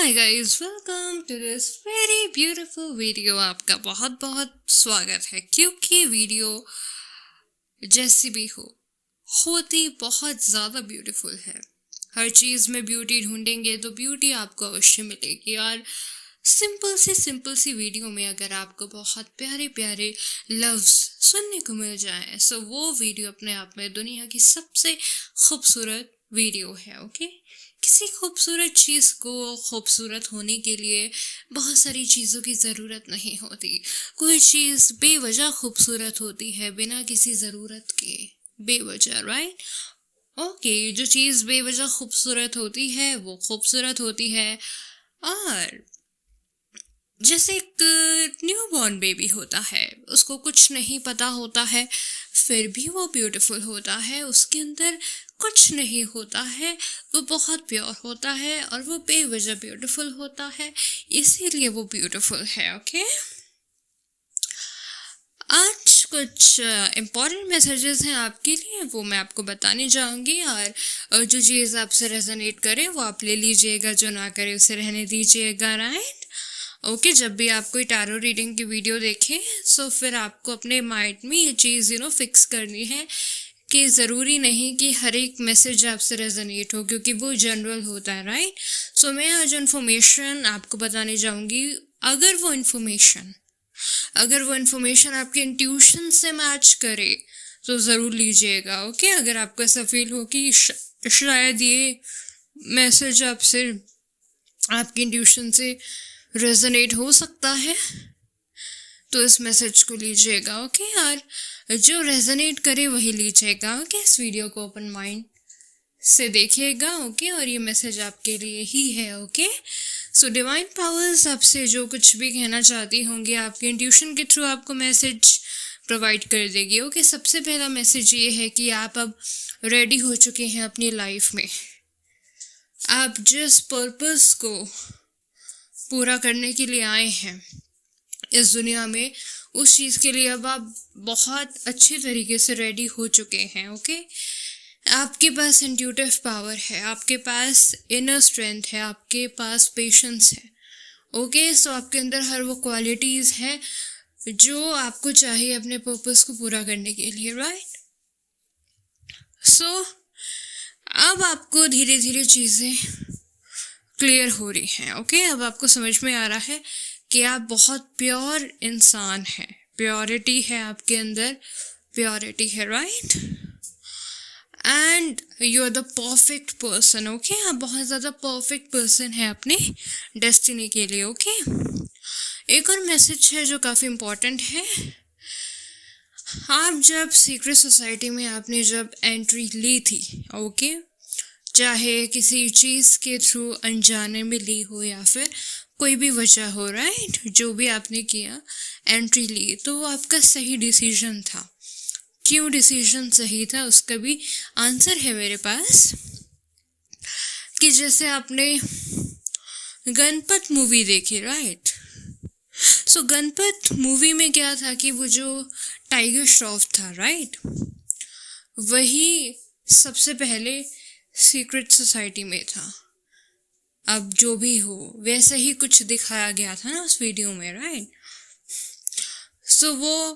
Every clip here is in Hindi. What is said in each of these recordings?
Hi guys, welcome to this very beautiful video. आपका बहुत बहुत स्वागत है, क्योंकि वीडियो जैसी भी होती बहुत ज़्यादा ब्यूटीफुल है। हर चीज़ में ब्यूटी ढूंढेंगे तो ब्यूटी आपको अवश्य मिलेगी। और सिंपल सी वीडियो में अगर आपको बहुत प्यारे प्यारे लफ्ज़ सुनने को मिल जाए, सो वो वीडियो अपने आप में दुनिया की सबसे खूबसूरत वीडियो है। ओके, किसी खूबसूरत चीज़ को खूबसूरत होने के लिए बहुत सारी चीज़ों की ज़रूरत नहीं होती। कोई चीज़ बेवजह खूबसूरत होती है, बिना किसी ज़रूरत के, बेवजह, राइट? ओके, जो चीज़ बेवजह खूबसूरत होती है वो खूबसूरत होती है। और जैसे एक न्यू बॉर्न बेबी होता है, उसको कुछ नहीं पता होता है, फिर भी वो ब्यूटीफुल होता है। उसके अंदर कुछ नहीं होता है, वो बहुत प्योर होता है और वो बेवजह ब्यूटीफुल होता है, इसीलिए वो ब्यूटीफुल है। ओके, आज कुछ इम्पॉर्टेंट मैसेजेस हैं आपके लिए, वो मैं आपको बताने जाऊंगी। और जो चीज़ आपसे रेजोनेट करे वो आप ले लीजिएगा, जो ना करे उसे रहने दीजिएगा, राइट? ओके, जब भी आप कोई टैरो रीडिंग की वीडियो देखें, सो फिर आपको अपने माइंड में ये चीज़ फिक्स करनी है कि ज़रूरी नहीं कि हर एक मैसेज आपसे रेजोनेट हो, क्योंकि वो जनरल होता है, राइट? सो मैं आज इन्फॉर्मेशन आपको बताने जाऊंगी। अगर वो इन्फॉर्मेशन आपके इंट्यूशन से मैच करे तो ज़रूर लीजिएगा। ओके, अगर आपको ऐसा फील हो कि शायद ये मैसेज आपसे, आपके इंट्यूशन से रेजोनेट हो सकता है, तो इस मैसेज को लीजिएगा। ओके, और जो रेजोनेट करे वही लीजिएगा। ओके, इस वीडियो को ओपन माइंड से देखिएगा। ओके, और ये मैसेज आपके लिए ही है। ओके, सो डिवाइन पावर्स आपसे जो कुछ भी कहना चाहती होंगी, आपके इंट्यूशन के थ्रू आपको मैसेज प्रोवाइड कर देगी। ओके, सबसे पहला मैसेज ये है कि आप अब रेडी हो चुके हैं अपनी लाइफ में। आप जिस पर्पस को पूरा करने के लिए आए हैं इस दुनिया में, उस चीज़ के लिए अब आप बहुत अच्छे तरीके से रेडी हो चुके हैं। ओके, आपके पास इंट्यूटिव पावर है, आपके पास इनर स्ट्रेंथ है, आपके पास पेशेंस है। ओके, सो आपके अंदर हर वो क्वालिटीज़ हैं जो आपको चाहिए अपने पर्पस को पूरा करने के लिए, राइट? सो अब आपको धीरे धीरे चीज़ें क्लियर हो रही हैं। ओके, अब आपको समझ में आ रहा है कि आप बहुत प्योर इंसान हैं, प्योरिटी है आपके अंदर, प्योरिटी है, right? And you are the perfect person. Okay, आप बहुत ज़्यादा परफेक्ट पर्सन है अपने डेस्टिनी के लिए। ओके, एक और मैसेज है जो काफ़ी इम्पॉर्टेंट है। आप जब सीक्रेट सोसाइटी में आपने जब एंट्री ली थी, ओके, चाहे किसी चीज़ के थ्रू अनजाने में ली हो या फिर कोई भी वजह हो, राइट? जो भी आपने किया, एंट्री ली, तो वो आपका सही डिसीजन था। क्यों डिसीजन सही था उसका भी आंसर है मेरे पास। कि जैसे आपने गणपत मूवी देखी, राइट? सो गणपत मूवी में क्या था कि वो जो टाइगर श्रॉफ था, राइट, वही सबसे पहले सीक्रेट सोसाइटी में था। अब जो भी हो वैसा ही कुछ दिखाया गया था ना उस वीडियो में, राइट? सो वो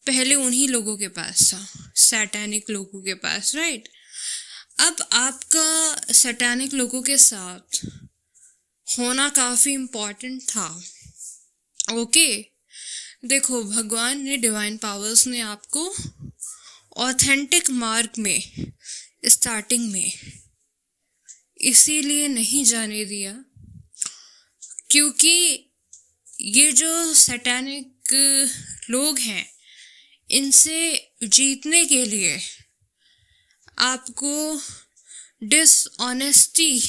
पहले उन्हीं लोगों के पास था, सैटानिक लोगों के पास, राइट? अब आपका सैटानिक लोगों के साथ होना काफ़ी इम्पॉर्टेंट था। ओके, देखो, भगवान ने, डिवाइन पावर्स ने आपको ऑथेंटिक मार्ग में, स्टार्टिंग में इसीलिए नहीं जाने दिया क्योंकि ये जो सैटानिक लोग हैं, इनसे जीतने के लिए आपको डिसऑनेस्टी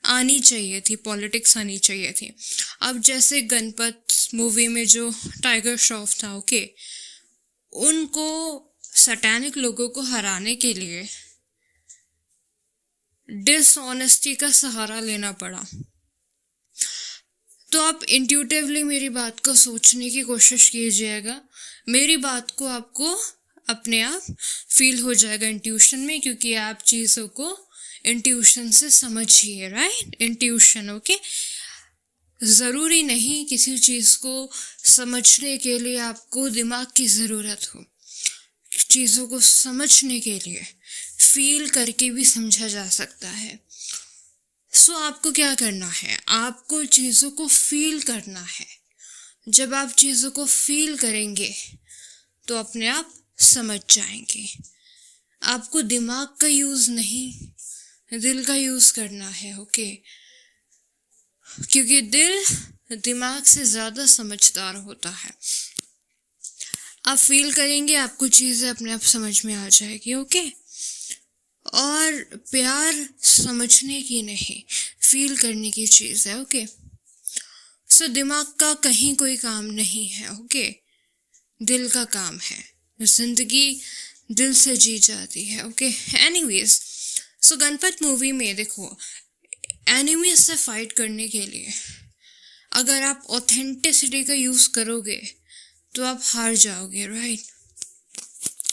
आनी चाहिए थी, पॉलिटिक्स आनी चाहिए थी। अब जैसे गणपत मूवी में जो टाइगर श्रॉफ था, ओके, उनको सैटानिक लोगों को हराने के लिए डिसऑनेस्टी का सहारा लेना पड़ा। तो आप इंट्यूटिवली मेरी बात को सोचने की कोशिश कीजिएगा। मेरी बात को आपको अपने आप फील हो जाएगा इंट्यूशन में, क्योंकि आप चीज़ों को इंट्यूशन से समझिए, राइट? Intuition, okay? ज़रूरी नहीं किसी चीज़ को समझने के लिए आपको दिमाग की ज़रूरत हो। चीज़ों को समझने के लिए फील करके भी समझा जा सकता है। सो आपको क्या करना है? आपको चीज़ों को फील करना है। जब आप चीज़ों को फील करेंगे तो अपने आप समझ जाएंगे। आपको दिमाग का यूज़ नहीं, दिल का यूज़ करना है, ओके? क्योंकि दिल दिमाग से ज़्यादा समझदार होता है। आप फील करेंगे, आपको चीज़ें अपने आप समझ में आ जाएगी, ओके? और प्यार समझने की नहीं, फील करने की चीज़ है, ओके? सो दिमाग का कहीं कोई काम नहीं है, ओके? दिल का काम है। जिंदगी दिल से जी जाती है, ओके? एनीवेज, सो गणपत मूवी में देखो, एनिमी से फाइट करने के लिए अगर आप ऑथेंटिसिटी का यूज़ करोगे तो आप हार जाओगे, राइट?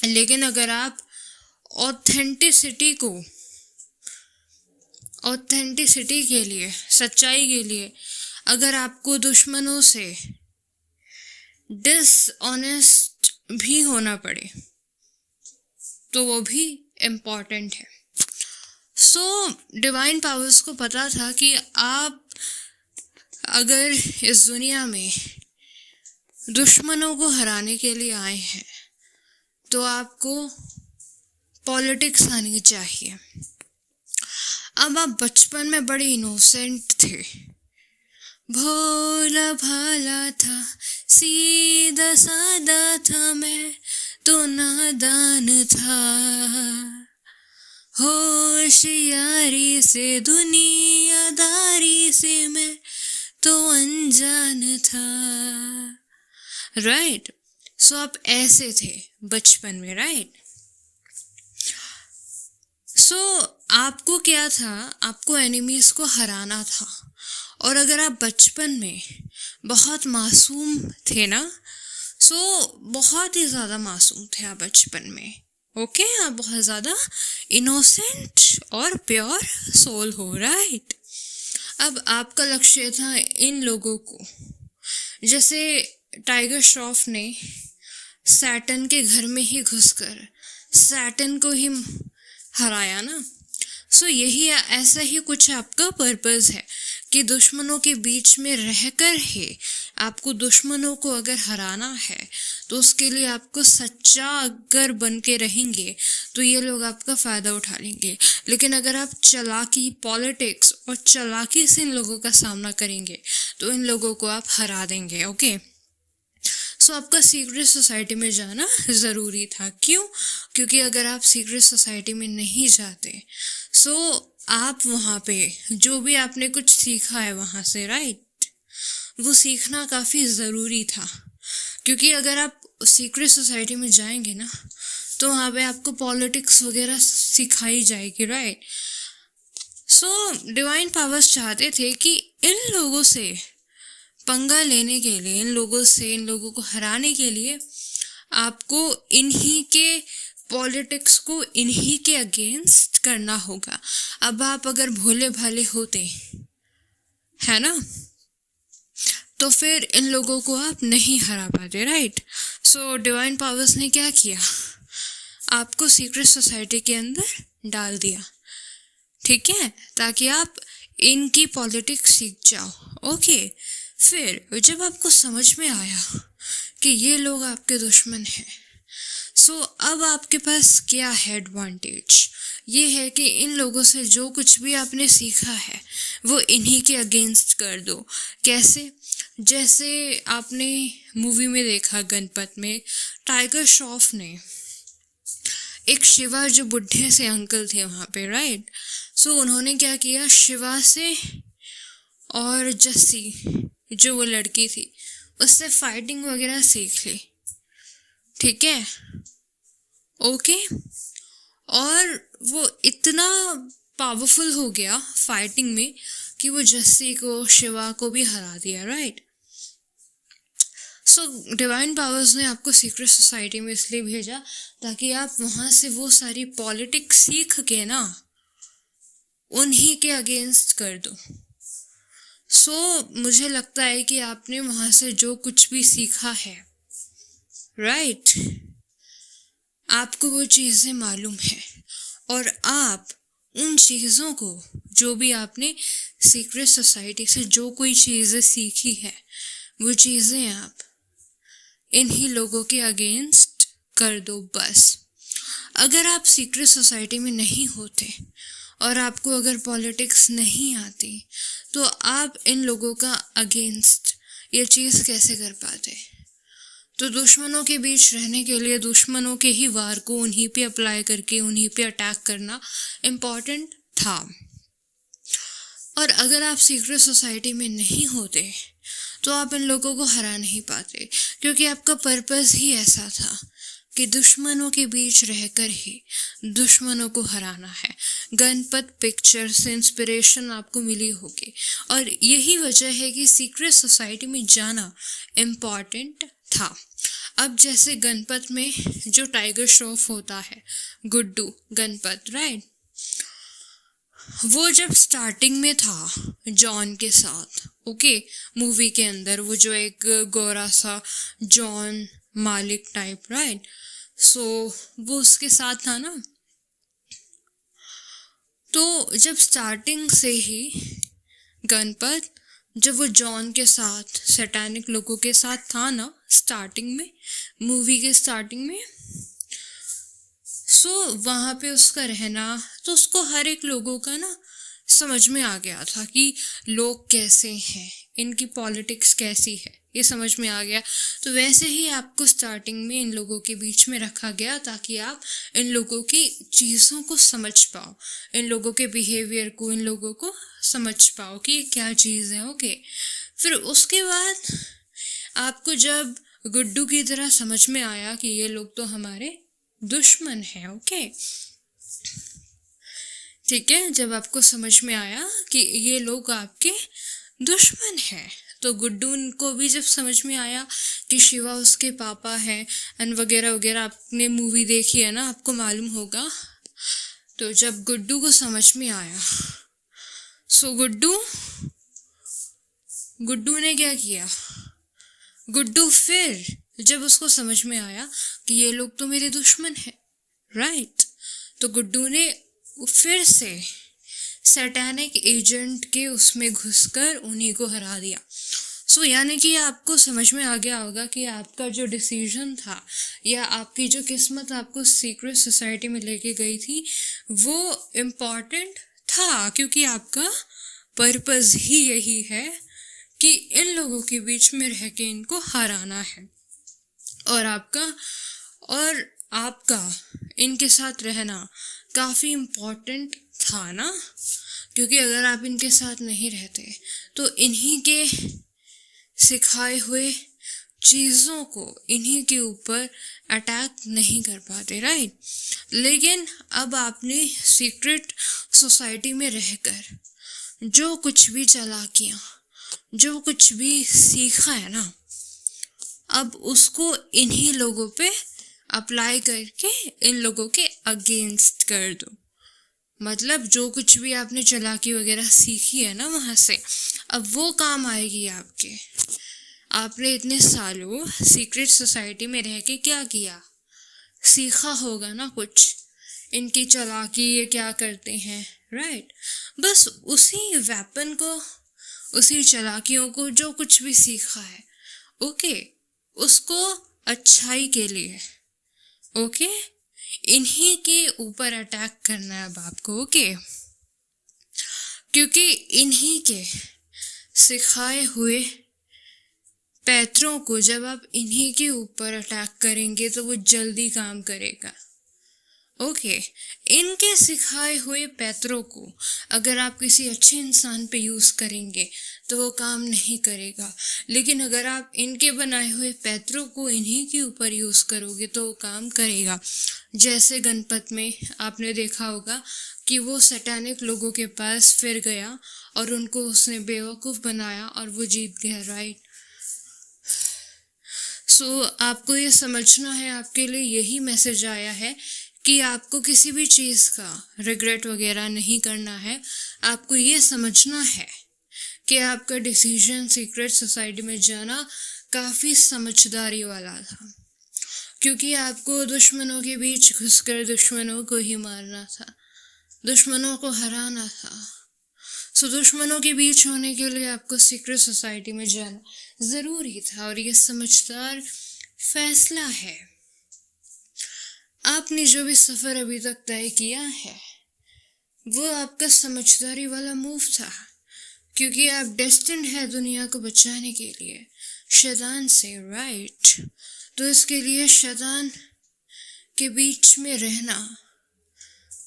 लेकिन अगर आप ऑथेंटिसिटी के लिए, सच्चाई के लिए, अगर आपको दुश्मनों से डिसऑनेस्ट भी होना पड़े तो वो भी इम्पॉर्टेंट है। सो डिवाइन पावर्स को पता था कि आप अगर इस दुनिया में दुश्मनों को हराने के लिए आए हैं तो आपको पॉलिटिक्स आनी चाहिए। अब आप बचपन में बड़े इनोसेंट थे, भोला भाला था, सीधा सादा था, मैं तो नादान था, होशियारी से दुनियादारी से मैं तो अनजान था, राइट? सो आप ऐसे थे बचपन में, राइट? सो आपको क्या था? आपको एनिमीज को हराना था। और अगर आप बचपन में बहुत मासूम थे ना, सो बहुत ही ज़्यादा मासूम थे आप बचपन में, ओके? आप बहुत ज़्यादा इनोसेंट और प्योर सोल हो, राइट? अब आपका लक्ष्य था इन लोगों को, जैसे टाइगर श्रॉफ ने सैटर्न के घर में ही घुसकर सैटर्न को ही हराया ना। सो यही ऐसा ही कुछ आपका पर्पस है कि दुश्मनों के बीच में रहकर ही आपको दुश्मनों को अगर हराना है तो उसके लिए आपको सच्चा अगर बन के रहेंगे तो ये लोग आपका फ़ायदा उठा लेंगे। लेकिन अगर आप चालाकी, पॉलिटिक्स और चालाकी से इन लोगों का सामना करेंगे तो इन लोगों को आप हरा देंगे, ओके? सो आपका सीक्रेट सोसाइटी में जाना ज़रूरी था। क्यों? क्योंकि अगर आप सीक्रेट सोसाइटी में नहीं जाते सो आप वहाँ पे जो भी आपने कुछ सीखा है वहाँ से, राइट, वो सीखना काफ़ी ज़रूरी था। क्योंकि अगर आप सीक्रेट सोसाइटी में जाएंगे ना तो वहाँ पे आपको पॉलिटिक्स वगैरह सिखाई जाएगी, राइट? सो डिवाइन पावर्स चाहते थे कि इन लोगों से पंगा लेने के लिए, इन लोगों को हराने के लिए आपको इन्हीं के पॉलिटिक्स को इन्हीं के अगेंस्ट करना होगा। अब आप अगर भोले भाले होते है ना तो फिर इन लोगों को आप नहीं हरा पाते, राइट? सो डिवाइन पावर्स ने क्या किया? आपको सीक्रेट सोसाइटी के अंदर डाल दिया, ठीक है, ताकि आप इनकी पॉलिटिक्स सीख जाओ, ओके? फिर जब आपको समझ में आया कि ये लोग आपके दुश्मन हैं, सो अब आपके पास क्या है एडवांटेज? ये है कि इन लोगों से जो कुछ भी आपने सीखा है वो इन्हीं के अगेंस्ट कर दो। कैसे? जैसे आपने मूवी में देखा गणपत में, टाइगर श्रॉफ ने एक शिवा जो बुढ़े से अंकल थे वहाँ पे, राइट? सो उन्होंने क्या किया, शिवा से और जस्सी जो वो लड़की थी उससे फाइटिंग वगैरह सीख ली, ठीक है, ओके? और वो इतना पावरफुल हो गया फाइटिंग में कि वो जस्सी को, शिवा को भी हरा दिया, राइट? सो डिवाइन पावर्स ने आपको सीक्रेट सोसाइटी में इसलिए भेजा ताकि आप वहाँ से वो सारी पॉलिटिक्स सीख के ना उन्हीं के अगेंस्ट कर दो। मुझे लगता है कि आपने वहाँ से जो कुछ भी सीखा है, राइट, आपको वो चीज़ें मालूम है, और आप उन चीज़ों को, जो भी आपने सीक्रेट सोसाइटी से जो कोई चीज़ें सीखी है, वो चीज़ें आप इन्हीं लोगों के अगेंस्ट कर दो बस। अगर आप सीक्रेट सोसाइटी में नहीं होते और आपको अगर पॉलिटिक्स नहीं आती, तो आप इन लोगों का अगेंस्ट ये चीज़ कैसे कर पाते? तो दुश्मनों के बीच रहने के लिए दुश्मनों के ही वार को उन्हीं पे अप्लाई करके उन्हीं पे अटैक करना इम्पॉर्टेंट था। और अगर आप सीक्रेट सोसाइटी में नहीं होते तो आप इन लोगों को हरा नहीं पाते, क्योंकि आपका पर्पस ही ऐसा था कि दुश्मनों के बीच रहकर ही दुश्मनों को हराना है। गणपत पिक्चर से इंस्पिरेशन आपको मिली होगी, और यही वजह है कि सीक्रेट सोसाइटी में जाना इम्पॉर्टेंट था। अब जैसे गणपत में जो टाइगर श्रॉफ होता है, गुड्डू गणपत, राइट, वो जब स्टार्टिंग में था जॉन के साथ, ओके, मूवी के अंदर वो जो एक गोरा सा जॉन मालिक टाइप, राइट, वो उसके साथ था ना। तो जब स्टार्टिंग से ही गणपत, जब वो जॉन के साथ सैटानिक लोगों के साथ था ना स्टार्टिंग में, मूवी के स्टार्टिंग में, वहाँ पे उसका रहना, तो उसको हर एक लोगों का ना समझ में आ गया था कि लोग कैसे हैं, इनकी पॉलिटिक्स कैसी है, ये समझ में आ गया। तो वैसे ही आपको स्टार्टिंग में इन लोगों के बीच में रखा गया ताकि आप इन लोगों की चीज़ों को समझ पाओ, इन लोगों के बिहेवियर को, इन लोगों को समझ पाओ कि ये क्या चीज़ है, ओके। फिर उसके बाद आपको जब गुड्डू की तरह समझ में आया कि ये लोग तो हमारे दुश्मन हैं, ओके, ठीक है, जब आपको समझ में आया कि ये लोग आपके दुश्मन हैं, तो गुड्डू को भी जब समझ में आया कि शिवा उसके पापा हैं एंड वगैरह वगैरह, आपने मूवी देखी है ना, आपको मालूम होगा। तो जब गुड्डू को समझ में आया, गुड्डू ने क्या किया, गुड्डू फिर जब उसको समझ में आया कि ये लोग तो मेरे दुश्मन हैं, राइट, तो गुड्डू ने फिर से सैटानिक एजेंट के उसमें घुसकर उन्हीं को हरा दिया। यानी कि आपको समझ में आ गया होगा कि आपका जो डिसीजन था या आपकी जो किस्मत आपको सीक्रेट सोसाइटी में लेके गई थी वो इम्पॉर्टेंट था, क्योंकि आपका पर्पस ही यही है कि इन लोगों के बीच में रह के इनको हराना है। और आपका इनके साथ रहना काफ़ी इम्पॉर्टेंट था ना, क्योंकि अगर आप इनके साथ नहीं रहते तो इन्हीं के सिखाए हुए चीज़ों को इन्हीं के ऊपर अटैक नहीं कर पाते, राइट। लेकिन अब आपने सीक्रेट सोसाइटी में रहकर जो कुछ भी चालाकियाँ, जो कुछ भी सीखा है ना, अब उसको इन्हीं लोगों पे अप्लाई करके इन लोगों के अगेंस्ट कर दो। मतलब जो कुछ भी आपने चालाकी वगैरह सीखी है ना वहाँ से, अब वो काम आएगी आपके। आपने इतने सालों सीक्रेट सोसाइटी में रह के क्या किया, सीखा होगा ना कुछ, इनकी चालाकी, ये क्या करते हैं, राइट। बस उसी वेपन को, उसी चालाकियों को, जो कुछ भी सीखा है, ओके, उसको अच्छाई के लिए, ओके, इन्हीं के ऊपर अटैक करना है अब आपको, ओके, क्योंकि इन्हीं के सिखाए हुए पैतरों को जब आप इन्हीं के ऊपर अटैक करेंगे तो वो जल्दी काम करेगा, ओके। इनके सिखाए हुए पैतरों को अगर आप किसी अच्छे इंसान पे यूज़ करेंगे तो वो काम नहीं करेगा, लेकिन अगर आप इनके बनाए हुए पैतरों को इन्हीं के ऊपर यूज़ करोगे तो वो काम करेगा। जैसे गणपत में आपने देखा होगा कि वो सैटानिक लोगों के पास फिर गया और उनको उसने बेवकूफ़ बनाया और वो जीत गया, राइट। आपको ये समझना है, आपके लिए यही मैसेज आया है कि आपको किसी भी चीज़ का रिग्रेट वगैरह नहीं करना है। आपको ये समझना है कि आपका डिसीजन सीक्रेट सोसाइटी में जाना काफ़ी समझदारी वाला था, क्योंकि आपको दुश्मनों के बीच घुसकर दुश्मनों को ही मारना था, दुश्मनों को हराना था। सो दुश्मनों के बीच होने के लिए आपको सीक्रेट सोसाइटी में जाना ज़रूरी था, और ये समझदार फैसला है। आपने जो भी सफ़र अभी तक तय किया है वो आपका समझदारी वाला मूव था, क्योंकि आप डेस्टिन्ड है दुनिया को बचाने के लिए शैतान से, राइट। तो इसके लिए शैतान के बीच में रहना,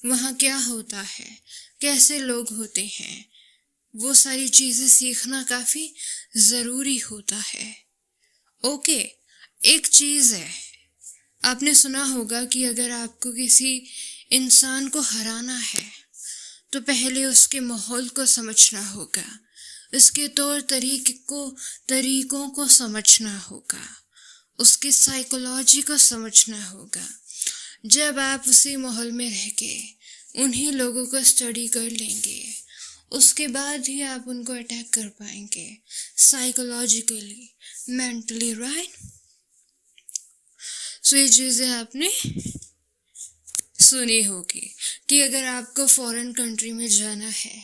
वहाँ क्या होता है, कैसे लोग होते हैं, वो सारी चीज़ें सीखना काफ़ी ज़रूरी होता है। ओके, एक चीज़ है, आपने सुना होगा कि अगर आपको किसी इंसान को हराना है तो पहले उसके माहौल को समझना होगा, उसके तौर तरीकों को समझना होगा, उसकी साइकोलॉजी को समझना होगा। जब आप उसी माहौल में रह के उन्हीं लोगों को स्टडी कर लेंगे, उसके बाद ही आप उनको अटैक कर पाएंगे साइकोलॉजिकली, मेंटली, राइट। सो ये चीज़ें आपने सुनी होगी कि अगर आपको फॉरेन कंट्री में जाना है,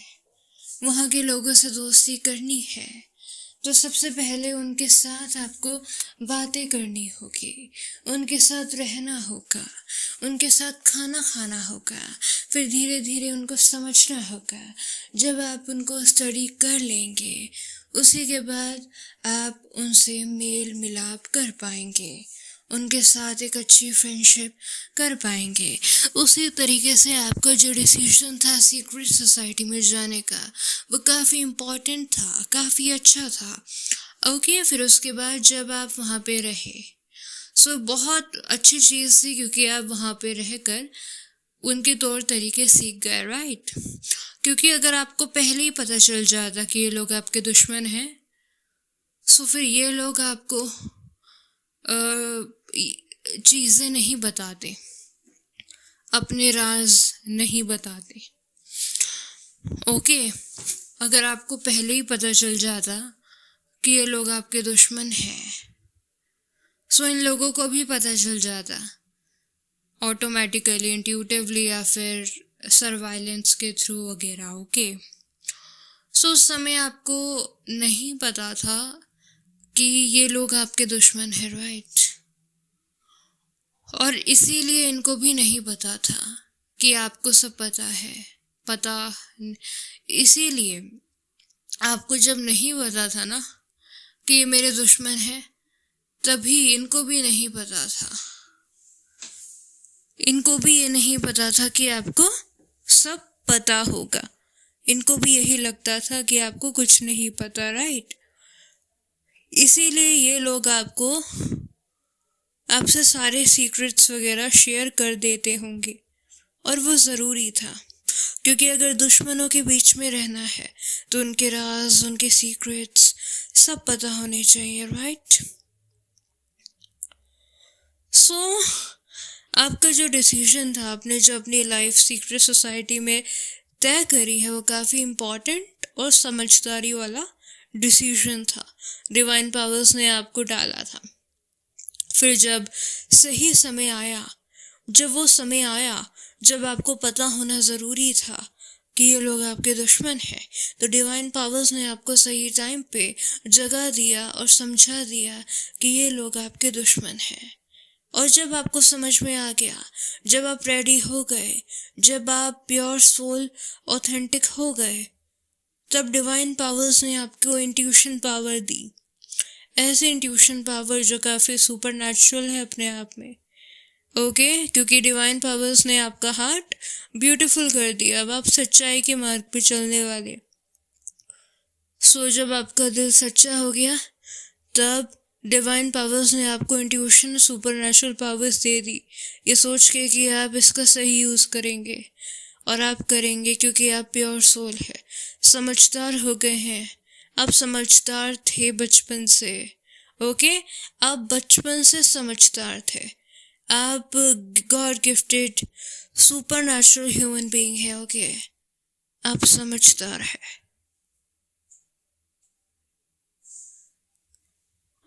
वहाँ के लोगों से दोस्ती करनी है, तो सबसे पहले उनके साथ आपको बातें करनी होगी, उनके साथ रहना होगा, उनके साथ खाना खाना होगा, फिर धीरे धीरे उनको समझना होगा। जब आप उनको स्टडी कर लेंगे, उसी के बाद आप उनसे मेल मिलाप कर पाएंगे, उनके साथ एक अच्छी फ्रेंडशिप कर पाएंगे। उसी तरीके से आपका जो डिसीजन था सीक्रेट सोसाइटी में जाने का, वो काफ़ी इम्पोर्टेंट था, काफ़ी अच्छा था। ओके, फिर उसके बाद जब आप वहाँ पे रहे, सो बहुत अच्छी चीज़ थी, क्योंकि आप वहाँ पे रहकर उनके तौर तरीके सीख गए, राइट। क्योंकि अगर आपको पहले ही पता चल जाता कि ये लोग आपके दुश्मन हैं, सो फिर ये लोग आपको चीज़ें नहीं बताते, अपने राज नहीं बताते। ओके, अगर आपको पहले ही पता चल जाता कि ये लोग आपके दुश्मन हैं, सो इन लोगों को भी पता चल जाता ऑटोमेटिकली, इंट्यूटिवली, या फिर सर्वाइलेंस के थ्रू वगैरह। ओके, सो उस समय आपको नहीं पता था कि ये लोग आपके दुश्मन हैं, राइट। और इसीलिए इनको भी नहीं पता था कि आपको सब पता है, इसीलिए आपको जब नहीं पता था ना कि ये मेरे दुश्मन हैं, तभी इनको भी नहीं पता था, इनको भी ये नहीं पता था कि आपको सब पता होगा। इनको भी यही लगता था कि आपको कुछ नहीं पता, राइट। इसीलिए ये लोग आपसे सारे सीक्रेट्स वगैरह शेयर कर देते होंगे, और वो ज़रूरी था, क्योंकि अगर दुश्मनों के बीच में रहना है तो उनके राज, उनके सीक्रेट्स सब पता होने चाहिए, राइट। सो आपका जो डिसीजन था, आपने जो अपनी लाइफ सीक्रेट सोसाइटी में तय करी है, वो काफ़ी इम्पोर्टेंट और समझदारी वाला डिसीजन था। डिवाइन पावर्स ने आपको डाला था। फिर जब सही समय आया, जब वो समय आया जब आपको पता होना ज़रूरी था कि ये लोग आपके दुश्मन हैं, तो डिवाइन पावर्स ने आपको सही टाइम पे जगा दिया और समझा दिया कि ये लोग आपके दुश्मन हैं। और जब आपको समझ में आ गया, जब आप रेडी हो गए, जब आप प्योर सोल ऑथेंटिक हो गए, तब डिवाइन पावर्स ने आपको इंट्यूशन पावर दी। ऐसे इंट्यूशन पावर जो काफ़ी सुपर नेचुरल है अपने आप में। ओके, क्योंकि डिवाइन पावर्स ने आपका हार्ट ब्यूटीफुल कर दिया। अब आप सच्चाई के मार्ग पे चलने वाले। सो जब आपका दिल सच्चा हो गया, तब डिवाइन पावर्स ने आपको इंट्यूशन सुपर नेचुरल पावर्स दे दी, ये सोच के कि आप इसका सही यूज़ करेंगे। और आप करेंगे, क्योंकि आप प्योर सोल है, समझदार हो गए हैं। आप समझदार थे बचपन से। ओके, आप बचपन से समझदार थे। आप God gifted super natural human being है, ओके। आप समझदार है,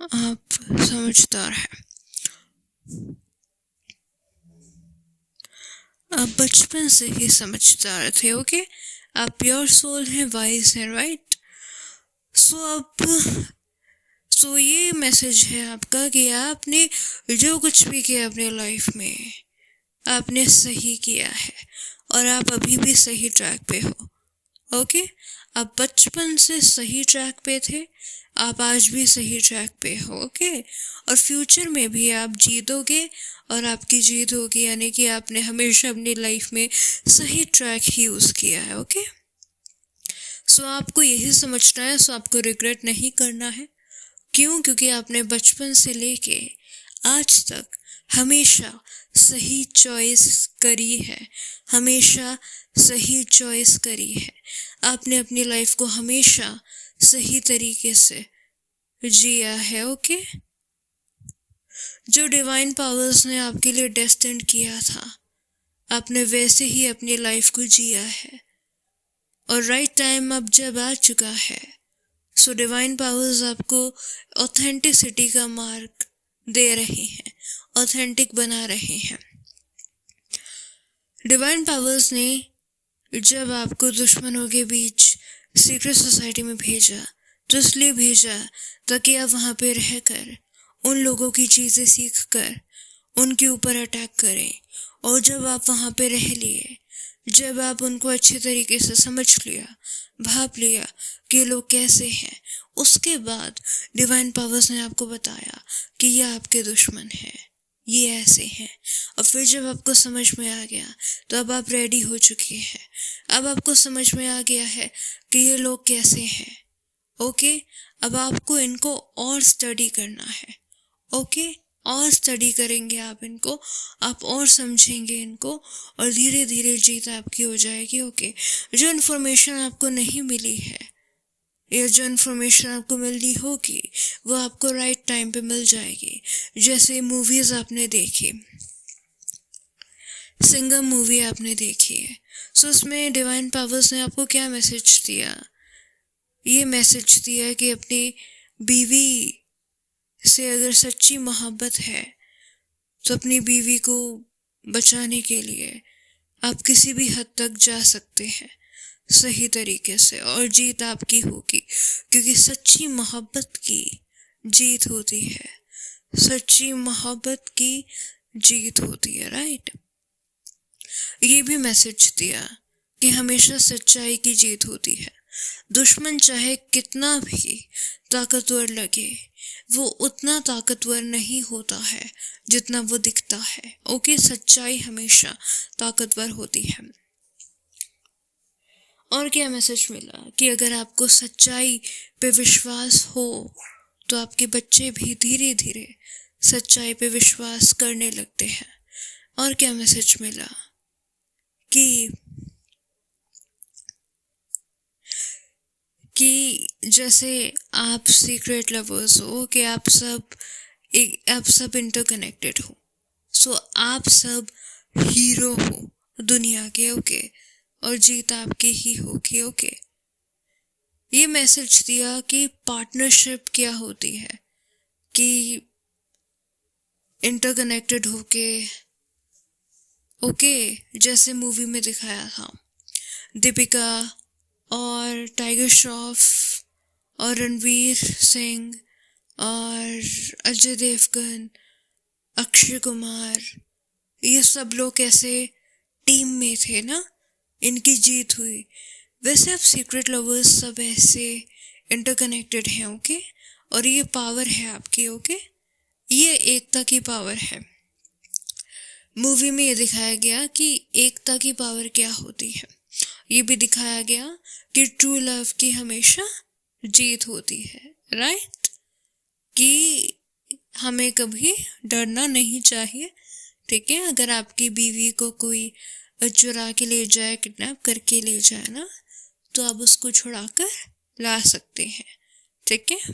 आप समझदार है, आप बचपन से ही समझदार थे, ओके। आप प्योर सोल हैं, वाइज हैं, राइट। सो ये मैसेज है आपका कि आपने जो कुछ भी किया अपने लाइफ में, आपने सही किया है और आप अभी भी सही ट्रैक पे हो, ओके। आप बचपन से सही ट्रैक पे थे, आप आज भी सही ट्रैक पे हो, ओके। और फ्यूचर में भी आप जीतोगे और आपकी जीत होगी, यानी कि आपने हमेशा अपनी लाइफ में सही ट्रैक ही यूज़ किया है, ओके। सो आपको यही समझना है, सो आपको रिग्रेट नहीं करना है। क्यों? क्योंकि आपने बचपन से लेके आज तक हमेशा सही चॉइस करी है, हमेशा सही चॉइस करी है। आपने अपनी लाइफ को हमेशा सही तरीके से जिया है, ओके। जो डिवाइन पावर्स ने आपके लिए डेस्टिन्ड किया था, आपने वैसे ही अपनी लाइफ को जिया है। और राइट टाइम अब जब आ चुका है, सो डिवाइन पावर्स आपको ऑथेंटिसिटी का मार्क दे रहे हैं, ऑथेंटिक बना रहे हैं। डिवाइन पावर्स ने जब आपको दुश्मनों के बीच सीक्रेट सोसाइटी में भेजा, तो इसलिए भेजा ताकि आप वहाँ पे रहकर उन लोगों की चीज़ें सीख कर उनके ऊपर अटैक करें। और जब आप वहाँ पे रह लिए, जब आप उनको अच्छे तरीके से समझ लिया, भाप लिया कि ये लोग कैसे हैं, उसके बाद डिवाइन पावर्स ने आपको बताया कि ये आपके दुश्मन हैं, ये ऐसे हैं। और फिर जब आपको समझ में आ गया, तो अब आप रेडी हो चुके हैं। अब आपको समझ में आ गया है कि ये लोग कैसे हैं, ओके। अब आपको इनको और स्टडी करना है, ओके। और स्टडी करेंगे आप इनको, आप और समझेंगे इनको, और धीरे धीरे जीत आपकी हो जाएगी, ओके। जो इन्फॉर्मेशन आपको नहीं मिली है या जो इन्फॉर्मेशन आपको मिलनी होगी, वो आपको राइट टाइम पे मिल जाएगी। जैसे मूवीज़ आपने देखी, सिंगम मूवी आपने देखी है, सो उसमें डिवाइन पावर्स ने आपको क्या मैसेज दिया? ये मैसेज दिया कि अपनी बीवी से अगर सच्ची मोहब्बत है, तो अपनी बीवी को बचाने के लिए आप किसी भी हद तक जा सकते हैं सही तरीके से, और जीत आपकी होगी। क्योंकि सच्ची मोहब्बत की जीत होती है, सच्ची मोहब्बत की जीत होती है, राइट। ये भी मैसेज दिया कि हमेशा सच्चाई की जीत होती है। दुश्मन चाहे कितना भी ताकतवर लगे, वो उतना ताकतवर नहीं होता है जितना वो दिखता है, ओके। सच्चाई हमेशा ताकतवर होती है। और क्या मैसेज मिला कि अगर आपको सच्चाई पे विश्वास हो, तो आपके बच्चे भी धीरे धीरे सच्चाई पे विश्वास करने लगते हैं। और क्या मैसेज मिला कि जैसे आप सीक्रेट लवर्स हो, कि आप सब इंटरकनेक्टेड हो, सो आप सब हीरो हो दुनिया के, ओके। और जीत आपकी ही होगी, ओके। ये मैसेज दिया कि पार्टनरशिप क्या होती है, कि इंटरकनेक्टेड होके, ओके। जैसे मूवी में दिखाया था, दीपिका और टाइगर श्रॉफ और रणवीर सिंह और अजय देवगन, अक्षय कुमार, ये सब लोग कैसे टीम में थे ना, इनकी जीत हुई। वैसे आप सीक्रेट लवर्स सब ऐसे इंटरकनेक्टेड हैं, ओके। और ये पावर है आपकी, ओके। ये एकता की पावर है। मूवी में ये दिखाया गया कि एकता की पावर क्या होती है। ये भी दिखाया गया कि ट्रू लव की हमेशा जीत होती है, राइट। कि हमें कभी डरना नहीं चाहिए, ठीक है। अगर आपकी बीवी को कोई चुरा के ले जाए, किडनैप करके ले जाए ना, तो आप उसको छुड़ा कर ला सकते हैं, ठीक है।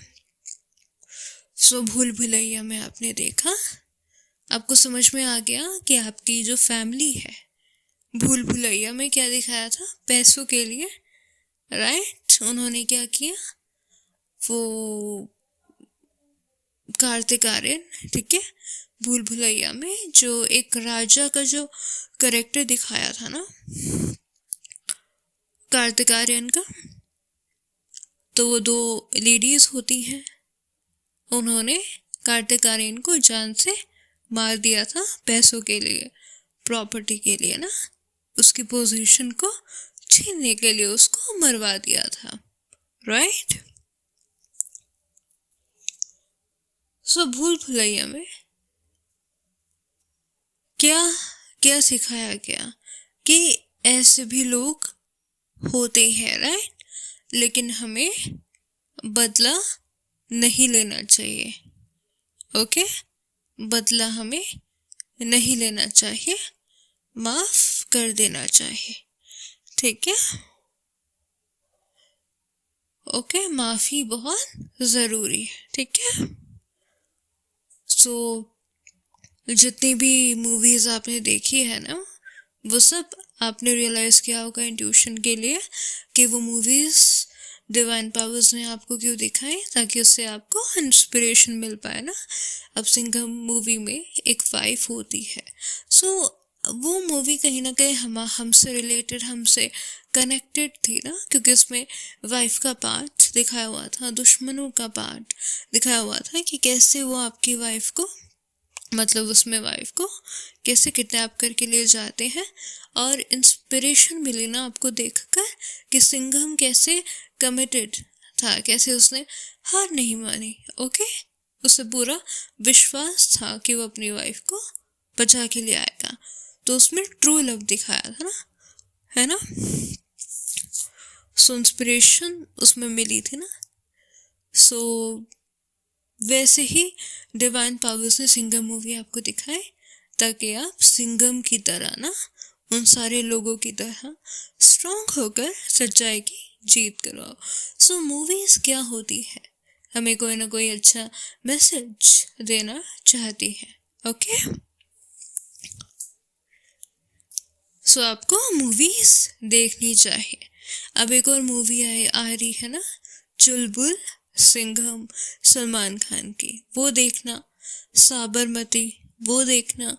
सो भूल भुलैया में आपने देखा आपको समझ में आ गया कि आपकी जो फैमिली है, भूल भुलैया में क्या दिखाया था, पैसों के लिए, राइट। उन्होंने क्या किया, वो कार्तिक आर्यन, ठीक है, भूल भुलैया में जो एक राजा का जो करेक्टर दिखाया था ना कार्तिक आर्यन का, तो वो 2 लेडीज होती हैं, उन्होंने कार्तिक आर्यन को जान से मार दिया था पैसों के लिए, प्रॉपर्टी के लिए ना, उसकी पोजीशन को छीनने के लिए उसको मरवा दिया था, राइट। सो भूल भुलैया में क्या क्या सिखाया गया कि ऐसे भी लोग होते हैं, राइट, लेकिन हमें बदला नहीं लेना चाहिए, ओके, बदला हमें नहीं लेना चाहिए, माफ कर देना चाहिए, ठीक है, ओके, माफी बहुत ज़रूरी है, ठीक है। सो जितनी भी मूवीज़ आपने देखी है ना, वो सब आपने रियलाइज़ किया होगा इंट्यूशन के लिए कि वो मूवीज़ डिवाइन पावर्स ने आपको क्यों दिखाई, ताकि उससे आपको इंस्पिरेशन मिल पाए ना। अब सिंघम मूवी में एक वाइफ होती है, सो वो मूवी कहीं ना कहीं हमसे रिलेटेड, हमसे कनेक्टेड थी ना, क्योंकि उसमें वाइफ का पार्ट दिखाया हुआ था, दुश्मनों का पार्ट दिखाया हुआ था कि कैसे वो आपकी वाइफ को, मतलब उसमें वाइफ को कैसे किडनैप करके ले जाते हैं, और इंस्पिरेशन मिली ना आपको देखकर कि सिंघम कैसे कमिटेड था, कैसे उसने हार नहीं मानी, ओके, उसे पूरा विश्वास था कि वो अपनी वाइफ को बचा के ले आएगा, तो उसमें ट्रू लव दिखाया था ना, है ना। सो इंस्पिरेशन उसमें मिली थी ना। सो वैसे ही डिवाइन पावर्स ने सिंघम मूवी आपको दिखाए ताकि आप सिंघम की तरह ना, उन सारे लोगों की तरह स्ट्रॉन्ग होकर सच्चाई की जीत करो। सो मूवीज क्या होती है, हमें कोई ना कोई अच्छा मैसेज देना चाहती है, ओके। सो आपको मूवीज देखनी चाहिए। अब एक और मूवी आ रही है ना, चुलबुल सिंघम, सलमान खान की, वो देखना, साबरमती वो देखना,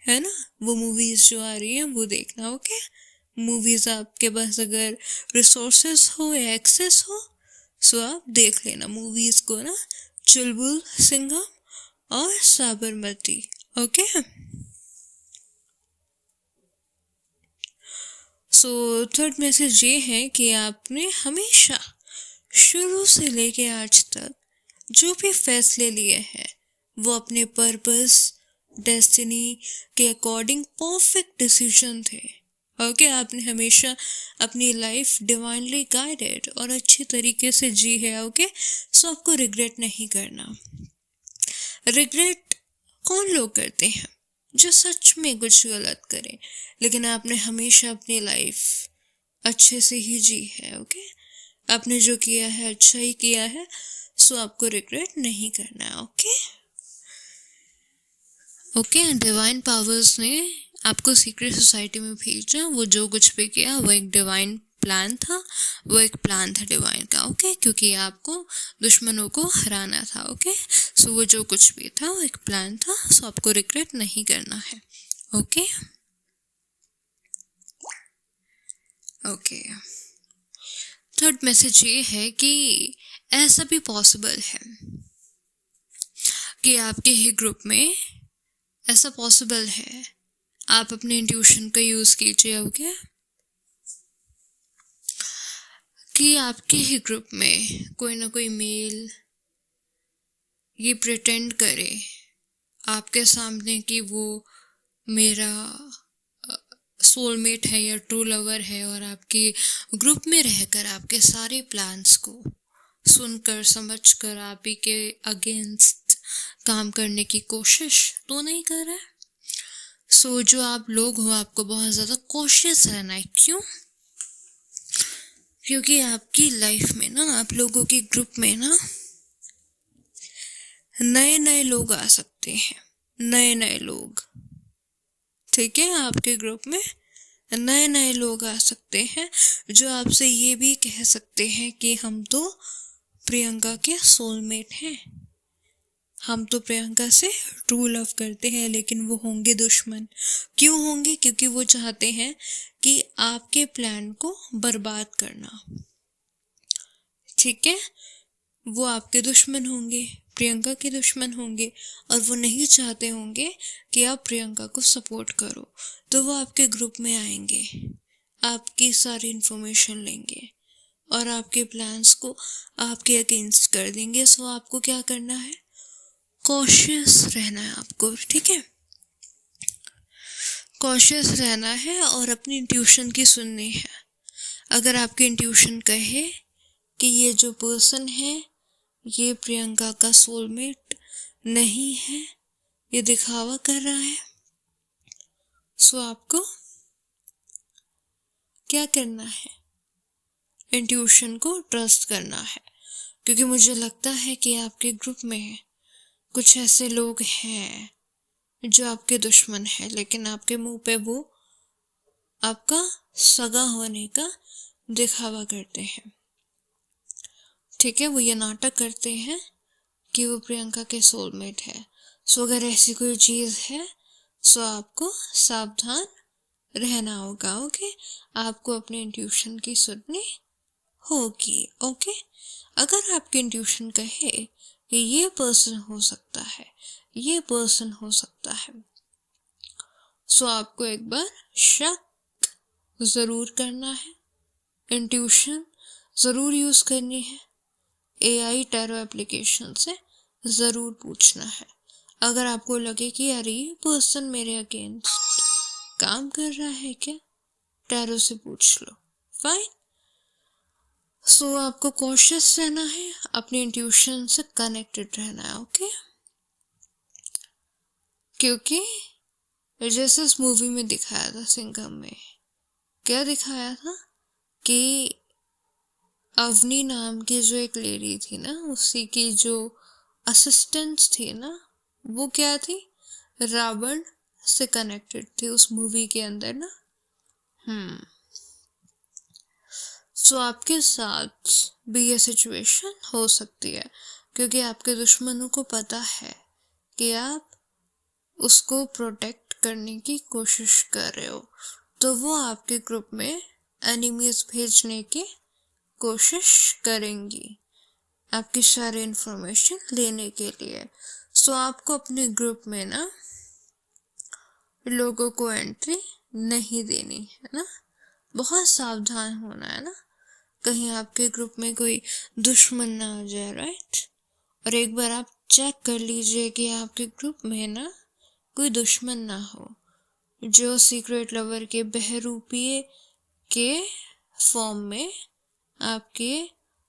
है ना, वो मूवीज जो आ रही हैं वो देखना, ओके। मूवीज आपके पास अगर रिसोर्सेस हो या एक्सेस हो, सो आप देख लेना मूवीज को ना, चुलबुल सिंघम और Sabarmati, okay. So third message ये है कि आपने हमेशा शुरू से लेके आज तक जो भी फैसले लिए हैं वो अपने पर्पस, डेस्टिनी के अकॉर्डिंग परफेक्ट डिसीजन थे, ओके। आपने हमेशा अपनी लाइफ डिवाइनली गाइडेड और अच्छी तरीके से जी है, ओके। सो आपको रिग्रेट नहीं करना। रिग्रेट कौन लोग करते हैं, जो सच में कुछ गलत करें, लेकिन आपने हमेशा अपनी लाइफ अच्छे से ही जी है, ओके। आपने जो किया है अच्छा ही किया है, सो आपको रिग्रेट नहीं करना है, ओके। ओके, डिवाइन पावर्स ने आपको सीक्रेट सोसाइटी में भेजा, वो जो कुछ भी किया वो एक डिवाइन प्लान था, वो एक प्लान था डिवाइन का, ओके, क्योंकि आपको दुश्मनों को हराना था, ओके। सो वो जो कुछ भी था वो एक प्लान था, सो आपको रिग्रेट नहीं करना है, ओके। ओके, थर्ड मैसेज ये है कि ऐसा भी पॉसिबल है कि आपके ही ग्रुप में ऐसा पॉसिबल है, आप अपने इंट्यूशन का यूज़ कीजिए, ओके, कि आपके ही ग्रुप में कोई ना कोई मेल ये प्रिटेंड करे आपके सामने कि वो मेरा सोलमेट है या ट्रू लवर है, और आपके ग्रुप में रहकर आपके सारे प्लान्स को सुनकर समझकर आप ही के अगेंस्ट काम करने की कोशिश तो नहीं कर रहा है। सो जो आप लोग हो आपको बहुत ज़्यादा कॉशियस रहना है, क्यों, क्योंकि आपकी लाइफ में ना, आप लोगों के ग्रुप में ना नए नए लोग आ सकते हैं, नए नए लोग, ठीक है, आपके ग्रुप में नए नए लोग आ सकते हैं जो आपसे ये भी कह सकते हैं कि हम तो प्रियंका के सोलमेट हैं, हम तो प्रियंका से ट्रू लव करते हैं, लेकिन वो होंगे दुश्मन। क्यों होंगे? क्योंकि वो चाहते हैं कि आपके प्लान को बर्बाद करना, ठीक है। वो आपके दुश्मन होंगे, प्रियंका के दुश्मन होंगे, और वो नहीं चाहते होंगे कि आप प्रियंका को सपोर्ट करो। तो वो आपके ग्रुप में आएंगे, आपकी सारी इन्फॉर्मेशन लेंगे और आपके प्लान्स को आपके अगेंस्ट कर देंगे। सो आपको क्या करना है? कॉशियस रहना है आपको, ठीक है। कॉशियस रहना है और अपनी इंट्यूशन की सुननी है। अगर आपकी इंट्यूशन कहे कि ये जो पर्सन है ये प्रियंका का सोलमेट नहीं है, ये दिखावा कर रहा है, सो आपको क्या करना है? इंट्यूशन को ट्रस्ट करना है। क्योंकि मुझे लगता है कि आपके ग्रुप में कुछ ऐसे लोग हैं जो आपके दुश्मन हैं, लेकिन आपके मुंह पे वो आपका सगा होने का दिखावा करते हैं, ठीक है। वो ये नाटक करते हैं कि वो प्रियंका के सोलमेट है। सो अगर ऐसी कोई चीज़ है सो आपको सावधान रहना होगा, ओके। आपको अपने इंट्यूशन की सुननी होगी, ओके। अगर आपकी इंट्यूशन कहे कि ये पर्सन हो सकता है, ये पर्सन हो सकता है, सो आपको एक बार शक ज़रूर करना है, इंट्यूशन ज़रूर यूज़ करनी है, AI टैरो एप्लीकेशन से ज़रूर पूछना है। अगर आपको लगे कि यार ये पर्सन मेरे अगेंस्ट काम कर रहा है क्या, टैरो से पूछ लो, फाइन। सो आपको कॉशियस रहना है, अपनी इंट्यूशन से कनेक्टेड रहना है, ओके। क्योंकि जैसे इस मूवी में दिखाया था, सिंघम में क्या दिखाया था कि अवनी नाम की जो एक लेडी थी ना, उसी की जो असिस्टेंट्स थी ना, वो क्या थी? रावण से कनेक्टेड थी उस मूवी के अंदर ना। सो आपके साथ भी ये सिचुएशन हो सकती है, क्योंकि आपके दुश्मनों को पता है कि आप उसको प्रोटेक्ट करने की कोशिश कर रहे हो, तो वो आपके ग्रुप में एनिमीज भेजने की कोशिश करेंगी आपकी सारी इंफॉर्मेशन लेने के लिए। सो आपको अपने ग्रुप में ना लोगों को एंट्री नहीं देनी है ना, बहुत सावधान होना है ना, कहीं आपके ग्रुप में कोई दुश्मन ना आ जाए, राइट। और एक बार आप चेक कर लीजिए कि आपके ग्रुप में ना कोई दुश्मन ना हो जो सीक्रेट लवर के बहरूपिये के फॉर्म में आपके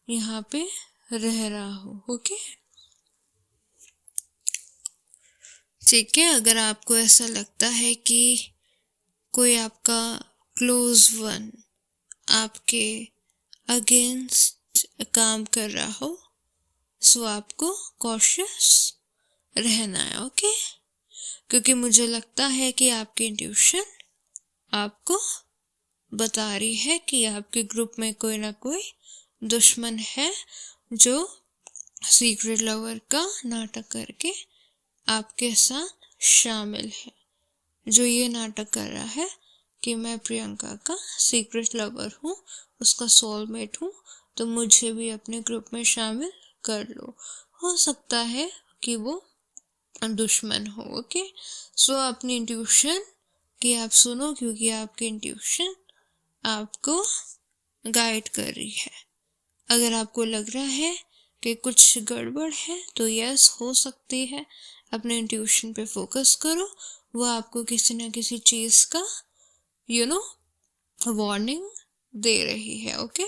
यहाँ पे रह रहा हो, ओके, ठीक है। अगर आपको ऐसा लगता है कि कोई आपका क्लोज वन आपके अगेंस्ट काम कर रहा हो, सो आपको कॉशियस रहना है, ओके। क्योंकि मुझे लगता है कि आपकी इंट्यूशन आपको बता रही है कि आपके ग्रुप में कोई ना कोई दुश्मन है जो सीक्रेट लवर का नाटक करके आपके साथ शामिल है, जो ये नाटक कर रहा है कि मैं प्रियंका का सीक्रेट लवर हूँ, उसका सोलमेट हूँ, तो मुझे भी अपने ग्रुप में शामिल कर लो। हो सकता है कि वो दुश्मन हो, ओके। सो अपनी इंट्यूशन की आप सुनो, क्योंकि आपकी इंट्यूशन आपको गाइड कर रही है। अगर आपको लग रहा है कि कुछ गड़बड़ है तो यस, हो सकती है, अपने इंट्यूशन पे फोकस करो, वो आपको किसी न किसी चीज़ का वार्निंग दे रही है, ओके।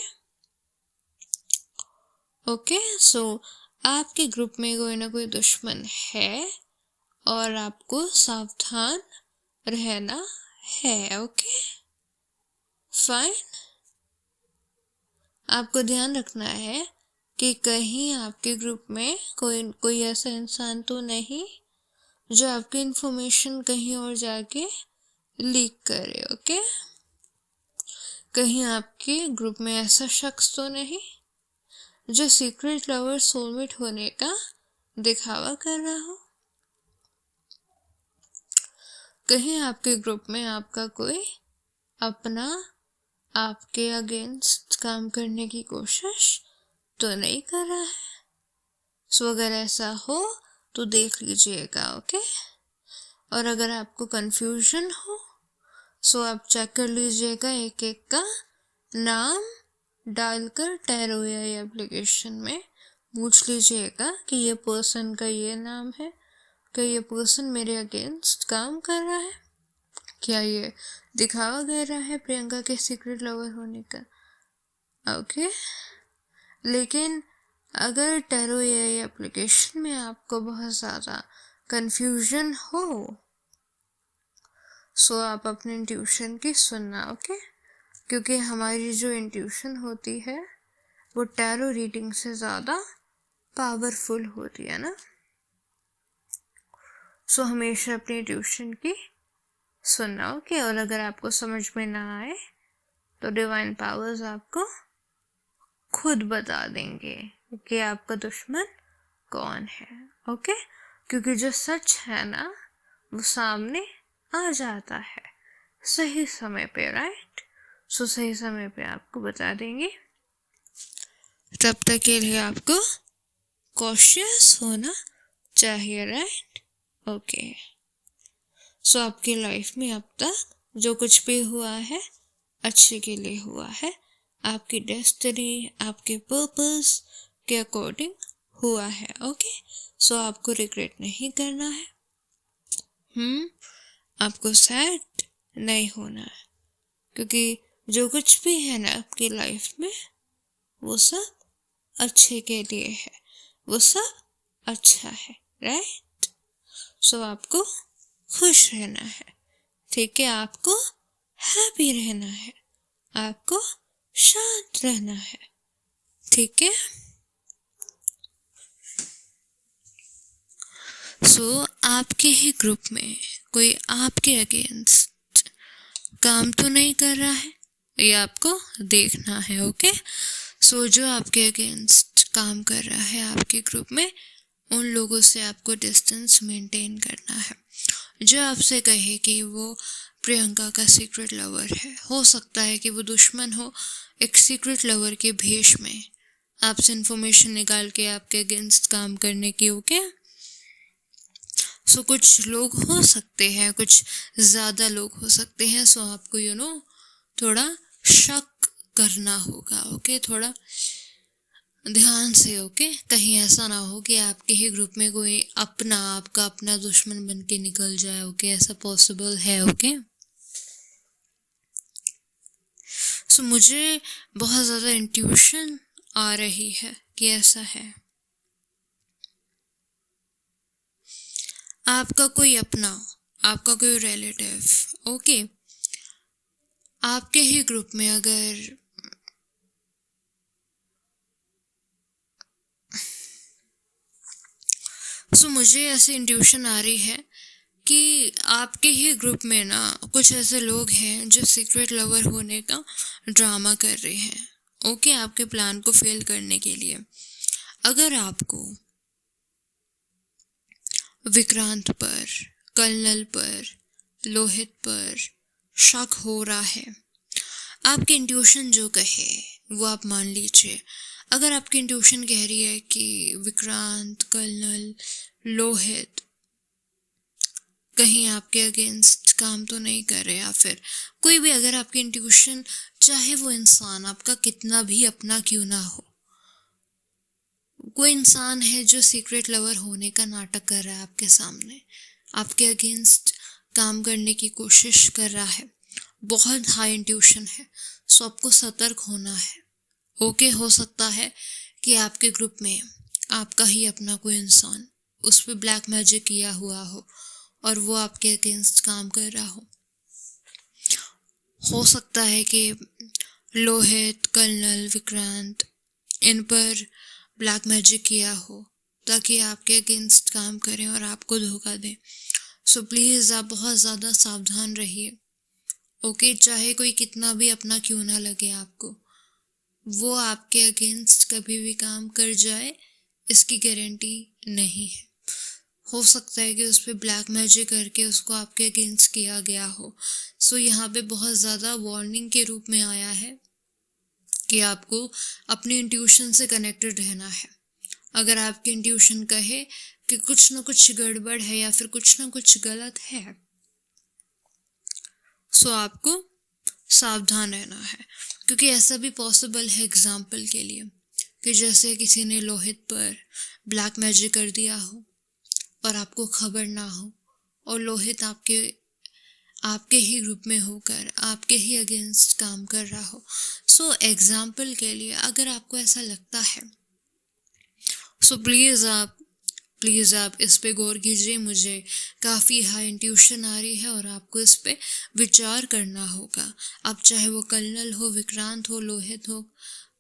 ओके, सो आपके ग्रुप में कोई ना कोई दुश्मन है और आपको सावधान रहना है, ओके, फाइन। आपको ध्यान रखना है कि कहीं आपके ग्रुप में कोई ऐसा इंसान तो नहीं जो आपकी इंफॉर्मेशन कहीं और जाके लीक करे। ओके, कहीं आपके ग्रुप में ऐसा शख्स तो नहीं जो सीक्रेट लवर सोलमेट होने का दिखावा कर रहा हो। कहीं आपके ग्रुप में आपका कोई अपना आपके अगेंस्ट काम करने की कोशिश तो नहीं कर रहा है। सो अगर ऐसा हो तो देख लीजिएगा। ओके, और अगर आपको कंफ्यूजन हो सो आप चेक कर लीजिएगा, एक एक का नाम डालकर टैरो या एप्लीकेशन में पूछ लीजिएगा कि ये पर्सन का ये नाम है, क्या ये पर्सन मेरे अगेंस्ट काम कर रहा है, क्या ये दिखावा कर रहा है प्रियंका के सीक्रेट लवर होने का। ओके, लेकिन अगर टैरो या एप्लीकेशन में आपको बहुत ज़्यादा कंफ्यूजन हो सो आप अपने इंट्यूशन की सुनना। ओके, क्योंकि हमारी जो इंट्यूशन होती है वो टैरो रीडिंग से ज़्यादा पावरफुल होती है ना। सो हमेशा अपनी इंट्यूशन की सुनना। ओके, और अगर आपको समझ में ना आए तो डिवाइन पावर्स आपको खुद बता देंगे कि आपका दुश्मन कौन है। ओके, क्योंकि जो सच है ना वो सामने आ जाता है सही समय पे, राइट। सो सही समय पे आपको बता देंगे। तब तक के लिए आपको कॉशियस होना चाहिए, राइट। ओके, सो आपकी लाइफ में अब तक जो कुछ भी हुआ है अच्छे के लिए हुआ है, आपकी डेस्टिनी आपके पर्पस के अकॉर्डिंग हुआ है। ओके, सो आपको रिग्रेट नहीं करना है, आपको सैड नहीं होना है, क्योंकि जो कुछ भी है ना आपकी लाइफ में वो सब अच्छे के लिए है, वो सब अच्छा है, राइट। सो आपको खुश रहना है, ठीक है, आपको हैप्पी रहना है, आपको शांत रहना है, ठीक है। सो आपके ही ग्रुप में कोई आपके अगेंस्ट काम तो नहीं कर रहा है, ये आपको देखना है। ओके, सो जो आपके अगेंस्ट काम कर रहा है आपके ग्रुप में, उन लोगों से आपको डिस्टेंस मेंटेन करना है। जो आपसे कहे कि वो प्रियंका का सीक्रेट लवर है, हो सकता है कि वो दुश्मन हो एक सीक्रेट लवर के भेष में, आपसे इंफॉर्मेशन निकाल के आपके अगेंस्ट काम करने की। ओके, सो कुछ लोग हो सकते हैं, कुछ ज़्यादा लोग हो सकते हैं। सो आपको थोड़ा शक करना होगा। ओके, थोड़ा ध्यान से। ओके, कहीं ऐसा ना हो कि आपके ही ग्रुप में कोई आपका अपना दुश्मन बन के निकल जाए। ओके, ऐसा पॉसिबल है। ओके, सो मुझे बहुत ज़्यादा इंट्यूशन आ रही है कि ऐसा है। आपका कोई अपना, आपका कोई रिलेटिव, ओके, आपके ही ग्रुप में अगर मुझे ऐसी इंट्यूशन आ रही है कि आपके ही ग्रुप में ना कुछ ऐसे लोग हैं जो सीक्रेट लवर होने का ड्रामा कर रहे हैं। ओके, आपके प्लान को फेल करने के लिए। अगर आपको विक्रांत पर, कर्नल पर, लोहित पर शक हो रहा है, आपकी इंट्यूशन जो कहे वो आप मान लीजिए। अगर आपकी इंट्यूशन कह रही है कि विक्रांत, कर्नल, लोहित कहीं आपके अगेंस्ट काम तो नहीं कर रहे, या फिर कोई भी, अगर आपकी इंट्यूशन, चाहे वो इंसान आपका कितना भी अपना क्यों ना हो, कोई इंसान है जो सीक्रेट लवर होने का नाटक कर रहा है आपके सामने, आपके अगेंस्ट काम करने की कोशिश कर रहा है, बहुत हाई इंट्यूशन है, सो आपको सतर्क होना है। ओके, हो सकता है कि आपके ग्रुप में आपका ही अपना कोई इंसान उस पर ब्लैक मैजिक किया हुआ हो और वो आपके अगेंस्ट काम कर रहा हो सकता है कि लोहित, कर्नल, विक्रांत इन पर ब्लैक मैजिक किया हो, ताकि आपके अगेंस्ट काम करें और आपको धोखा दें। सो प्लीज़ आप बहुत ज़्यादा सावधान रहिए। ओके, चाहे कोई कितना भी अपना क्यों ना लगे आपको, वो आपके अगेंस्ट कभी भी काम कर जाए इसकी गारंटी नहीं है। हो सकता है कि उस पर ब्लैक मैजिक करके उसको आपके अगेंस्ट किया गया हो। सो यहाँ पे बहुत ज़्यादा वार्निंग के रूप में आया है कि आपको अपनी इंट्यूशन से कनेक्टेड रहना है। अगर आपकी इंट्यूशन कहे कि कुछ ना कुछ गड़बड़ है या फिर कुछ ना कुछ गलत है, सो आपको सावधान रहना है। क्योंकि ऐसा भी पॉसिबल है, एग्जाम्पल के लिए, कि जैसे किसी ने लोहित पर ब्लैक मैजिक कर दिया हो और आपको खबर ना हो, और लोहित आपके ही ग्रुप में होकर आपके ही अगेंस्ट काम कर रहा हो। सो एग्जाम्पल के लिए अगर आपको ऐसा लगता है, सो प्लीज़ आप इस पे गौर कीजिए। मुझे काफ़ी हाई इंट्यूशन आ रही है और आपको इस पे विचार करना होगा। अब चाहे वो कर्नल हो, विक्रांत हो, लोहित हो,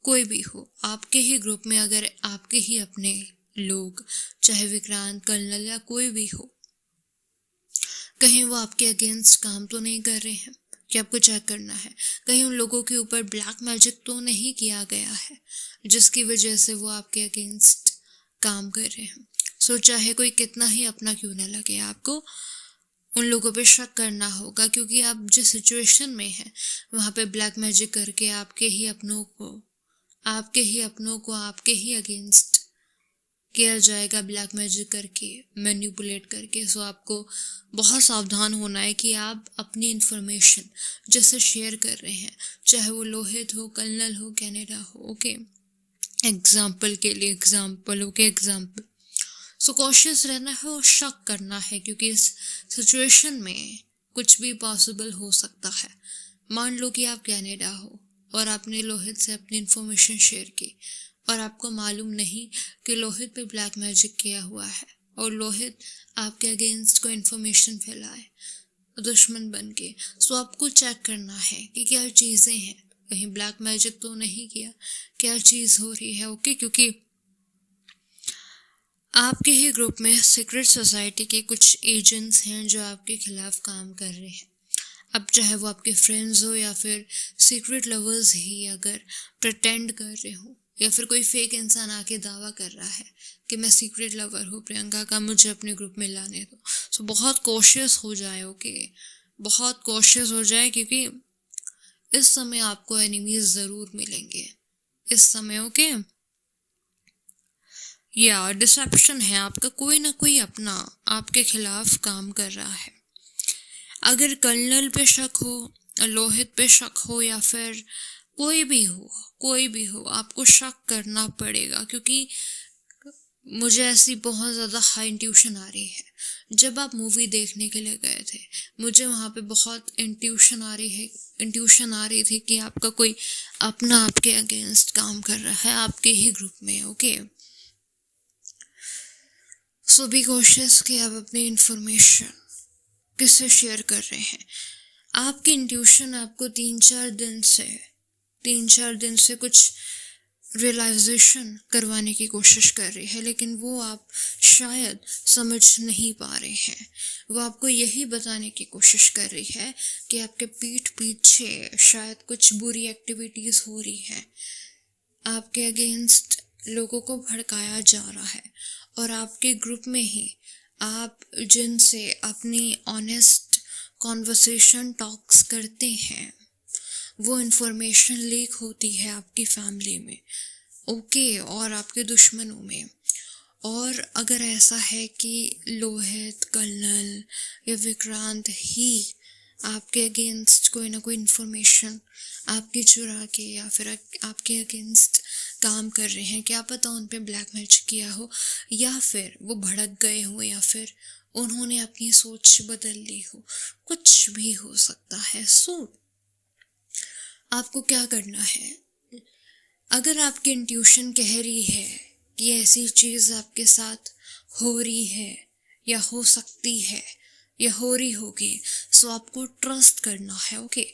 कोई भी हो, आपके ही ग्रुप में अगर आपके ही अपने लोग, चाहे विक्रांत, कर्नल या कोई भी हो, कहीं वो आपके अगेंस्ट काम तो नहीं कर रहे हैं, कि आपको चेक करना है। कहीं उन लोगों के ऊपर ब्लैक मैजिक तो नहीं किया गया है जिसकी वजह से वो आपके अगेंस्ट काम कर रहे हैं। सो चाहे कोई कितना ही अपना क्यों ना लगे, आपको उन लोगों पे शक करना होगा, क्योंकि आप जिस सिचुएशन में हैं वहाँ पे ब्लैक मैजिक करके आपके ही अपनों को आपके ही अगेंस्ट किया जाएगा, ब्लैक मैजिक करके, मैनिपुलेट करके। सो आपको बहुत सावधान होना है कि आप अपनी इन्फॉर्मेशन जैसे शेयर कर रहे हैं, चाहे वो लोहित हो, कर्नल हो, कनाडा हो, ओके, एग्जाम्पल के लिए एग्जाम्पल। सो कॉशियस रहना है और शक करना है, क्योंकि इस सिचुएशन में कुछ भी पॉसिबल हो सकता है। मान लो कि आप कनाडा हो और आपने लोहित से अपनी इन्फॉर्मेशन शेयर की और आपको मालूम नहीं कि लोहित पे ब्लैक मैजिक किया हुआ है और लोहित आपके अगेंस्ट को इन्फॉर्मेशन फैलाए दुश्मन बन के। सो आपको चेक करना है कि क्या चीज़ें हैं, कहीं ब्लैक मैजिक तो नहीं किया, क्या चीज़ हो रही है, ओके। क्योंकि आपके ही ग्रुप में सीक्रेट सोसाइटी के कुछ एजेंट्स हैं जो आपके खिलाफ काम कर रहे हैं। अब चाहे वो आपके फ्रेंड्स हो या फिर सीक्रेट लवर्स ही अगर प्रटेंड कर रहे हो, या फिर कोई फेक इंसान आके दावा कर रहा है कि मैं सीक्रेट लवर हूँ प्रियंका का, मुझे अपने ग्रुप में लाने दो। सो बहुत कॉशियस हो जाए, ओके, बहुत कॉशियस हो जाए, क्योंकि इस समय आपको एनिमीज ज़रूर मिलेंगे इस समय, ओके। या डिसेप्शन है आपका, कोई ना कोई अपना आपके खिलाफ काम कर रहा है। अगर कर्नल पे शक हो, लोहित पे शक हो, या फिर कोई भी हो, आपको शक करना पड़ेगा, क्योंकि मुझे ऐसी बहुत ज़्यादा हाई इंट्यूशन आ रही है। जब आप मूवी देखने के लिए गए थे, मुझे वहाँ पे बहुत इंट्यूशन आ रही थी कि आपका कोई अपना आपके अगेंस्ट काम कर रहा है आपके ही ग्रुप में, ओके। सो बी कोशिश कि आप अपनी इंफॉर्मेशन किससे शेयर कर रहे हैं। आपकी इंट्यूशन आपको तीन चार दिन से कुछ रियलाइजेशन करवाने की कोशिश कर रही है, लेकिन वो आप शायद समझ नहीं पा रहे हैं। वो आपको यही बताने की कोशिश कर रही है कि आपके पीठ पीछे शायद कुछ बुरी एक्टिविटीज़ हो रही हैं, आपके अगेंस्ट लोगों को भड़काया जा रहा है, और आपके ग्रुप में ही आप जिनसे अपनी ऑनेस्ट कॉन्वर्सेशन टॉक्स करते हैं, वो इन्फॉर्मेशन लीक होती है आपकी फैमिली में, ओके, और आपके दुश्मनों में। और अगर ऐसा है कि लोहित, कर्नल या विक्रांत ही आपके अगेंस्ट कोई ना कोई इन्फॉर्मेशन आपकी चुरा के या फिर आपके अगेंस्ट काम कर रहे हैं, क्या पता उन पे ब्लैक मैजिक किया हो, या फिर वो भड़क गए हो, या फिर उन्होंने अपनी सोच बदल ली हो, कुछ भी हो सकता है। सो आपको क्या करना है, अगर आपकी इंट्यूशन कह रही है कि ऐसी चीज़ आपके साथ हो रही है या हो सकती है या हो रही होगी, सो आपको ट्रस्ट करना है, ओके।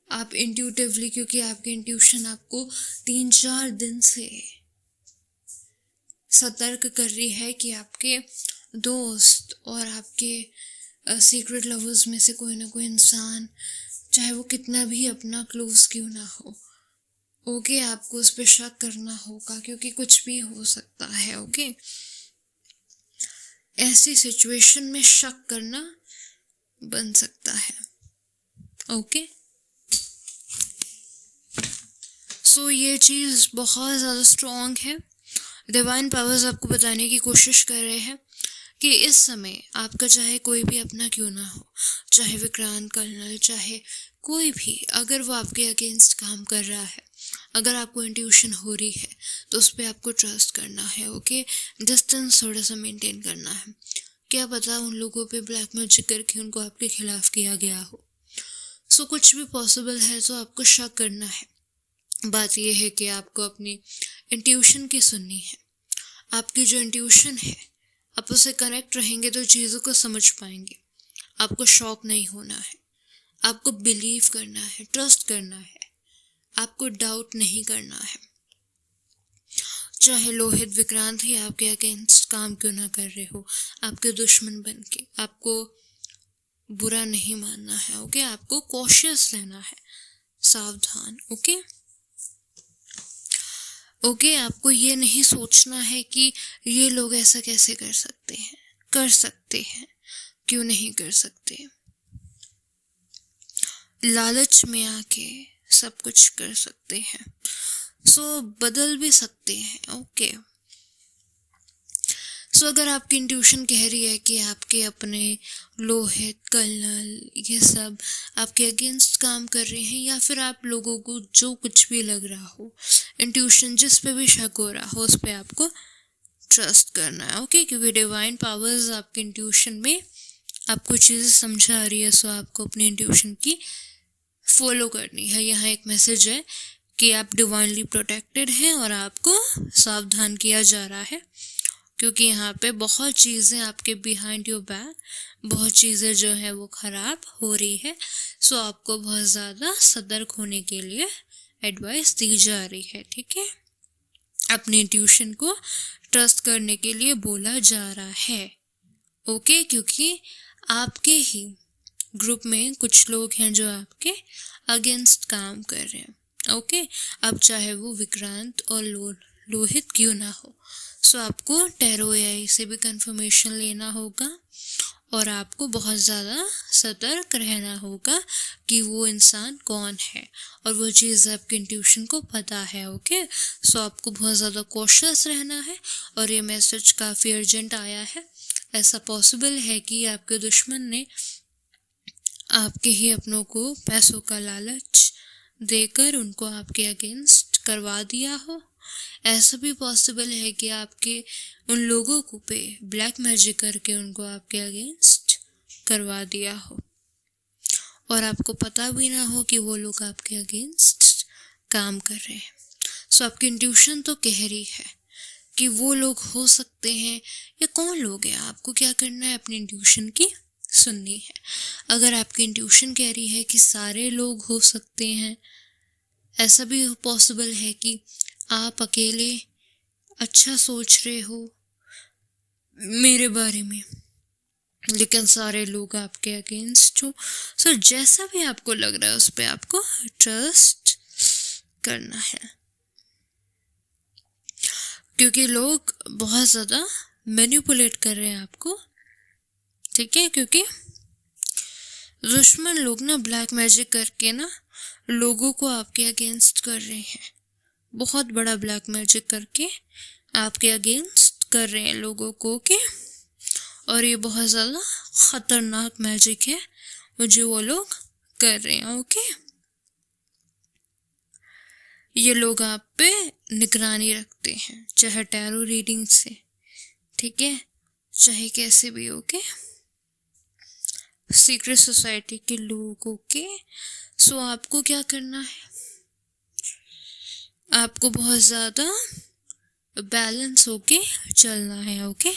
आप इंट्यूटिवली, क्योंकि आपकी इंट्यूशन आपको 3-4 दिन से सतर्क कर रही है कि आपके दोस्त और आपके सीक्रेट लवर्स में से कोई ना कोई इंसान, चाहे वो कितना भी अपना क्लोज क्यों ना हो, ओके, आपको उस पर शक करना होगा, क्योंकि कुछ भी हो सकता है। ओके, ऐसी सिचुएशन में शक करना बन सकता है। ओके, सो ये चीज़ बहुत ज़्यादा स्ट्रॉन्ग है। डिवाइन पावर्स आपको बताने की कोशिश कर रहे हैं कि इस समय आपका चाहे कोई भी अपना क्यों ना हो, चाहे विक्रांत, कर्नल, चाहे कोई भी, अगर वो आपके अगेंस्ट काम कर रहा है, अगर आपको इंट्यूशन हो रही है, तो उस पर आपको ट्रस्ट करना है। ओके, डिस्टेंस थोड़ा सा मेंटेन करना है। क्या पता उन लोगों पे ब्लैक मैजिक करके उनको आपके खिलाफ किया गया हो। सो कुछ भी पॉसिबल है, तो आपको शक करना है। बात यह है कि आपको अपनी इंट्यूशन की सुननी है। आपकी जो इंट्यूशन है, आप उससे कनेक्ट रहेंगे तो चीज़ों को समझ पाएंगे। आपको शॉक नहीं होना है, आपको बिलीव करना है, ट्रस्ट करना है, आपको डाउट नहीं करना है। चाहे लोहित, विक्रांत ही आपके अगेंस्ट काम क्यों ना कर रहे हो, आपके दुश्मन बन के, आपको बुरा नहीं मानना है। ओके, आपको कॉशियस रहना है, सावधान। ओके, आपको ये नहीं सोचना है कि ये लोग ऐसा कैसे कर सकते हैं। कर सकते हैं, क्यों नहीं कर सकते। लालच में आके सब कुछ कर सकते हैं, सो बदल भी सकते हैं। ओके, सो अगर आपकी इंट्यूशन कह रही है कि आपके अपने लोहित, कर्नल, ये सब आपके अगेंस्ट काम कर रहे हैं, या फिर आप लोगों को जो कुछ भी लग रहा हो, इंट्यूशन जिस पे भी शक हो रहा हो, उस पे आपको ट्रस्ट करना है। ओके, क्योंकि डिवाइन पावर्स आपके इंट्यूशन में आपको चीज़ें समझा रही है, सो आपको अपनी इंट्यूशन की फॉलो करनी है। यहाँ एक मैसेज है कि आप डिवाइनली प्रोटेक्टेड हैं और आपको सावधान किया जा रहा है, क्योंकि यहाँ पे बहुत चीज़ें आपके बिहाइंड योर बैक, बहुत चीज़ें जो है वो ख़राब हो रही है। सो आपको बहुत ज़्यादा सतर्क होने के लिए एडवाइस दी जा रही है। ठीक है, अपनी ट्यूशन को ट्रस्ट करने के लिए बोला जा रहा है। ओके, क्योंकि आपके ही ग्रुप में कुछ लोग हैं जो आपके अगेंस्ट काम कर रहे हैं। ओके, अब चाहे वो विक्रांत और लोहित क्यों ना हो, सो आपको टैरो एआई से भी कंफर्मेशन लेना होगा और आपको बहुत ज़्यादा सतर्क रहना होगा कि वो इंसान कौन है, और वो चीज़ आपकी इंट्यूशन को पता है। ओके, सो आपको बहुत ज़्यादा कॉशियस रहना है। और ये मैसेज काफ़ी अर्जेंट आया है। ऐसा पॉसिबल है कि आपके दुश्मन ने आपके ही अपनों को पैसों का लालच देकर उनको आपके अगेंस्ट करवा दिया हो। ऐसा भी पॉसिबल है कि आपके उन लोगों को पे ब्लैक मैजिक करके उनको आपके अगेंस्ट करवा दिया हो, और आपको पता भी ना हो कि वो लोग आपके अगेंस्ट काम कर रहे हैं। सो आपकी इंट्यूशन तो कह रही है कि वो लोग हो सकते हैं, या कौन लोग हैं। आपको क्या करना है, अपनी इंट्यूशन की सुननी है। अगर आपकी इंट्यूशन कह रही है कि सारे लोग हो सकते हैं, ऐसा भी पॉसिबल है कि आप अकेले अच्छा सोच रहे हो मेरे बारे में, लेकिन सारे लोग आपके अगेंस्ट हो। सो जैसा भी आपको लग रहा है उस पर आपको ट्रस्ट करना है, क्योंकि लोग बहुत ज़्यादा मैनिपुलेट कर रहे हैं आपको। ठीक है, क्योंकि दुश्मन लोग ना ब्लैक मैजिक करके ना लोगों को आपके अगेंस्ट कर रहे हैं। बहुत बड़ा ब्लैक मैजिक करके आपके अगेंस्ट कर रहे हैं लोगों को के, और ये बहुत ज़्यादा ख़तरनाक मैजिक है जो वो लोग कर रहे हैं। ओके, ये लोग आप पे निगरानी रखते हैं, चाहे टैरो रीडिंग से, ठीक है, चाहे कैसे भी। ओके, सीक्रेट सोसाइटी के लोगों के। सो आपको क्या करना है, आपको बहुत ज़्यादा बैलेंस होके चलना है। ओके,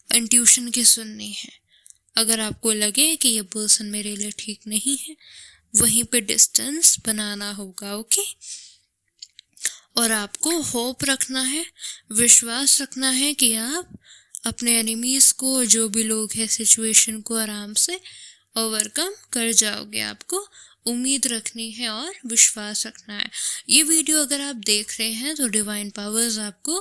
इंट्यूशन की सुननी है। अगर आपको लगे कि ये पर्सन मेरे लिए ठीक नहीं है, वहीं पे डिस्टेंस बनाना होगा। ओके, और आपको होप रखना है, विश्वास रखना है कि आप अपने एनिमीज़ को, जो भी लोग हैं, सिचुएशन को आराम से ओवरकम कर जाओगे। आपको उम्मीद रखनी है और विश्वास रखना है। ये वीडियो अगर आप देख रहे हैं तो डिवाइन पावर्स आपको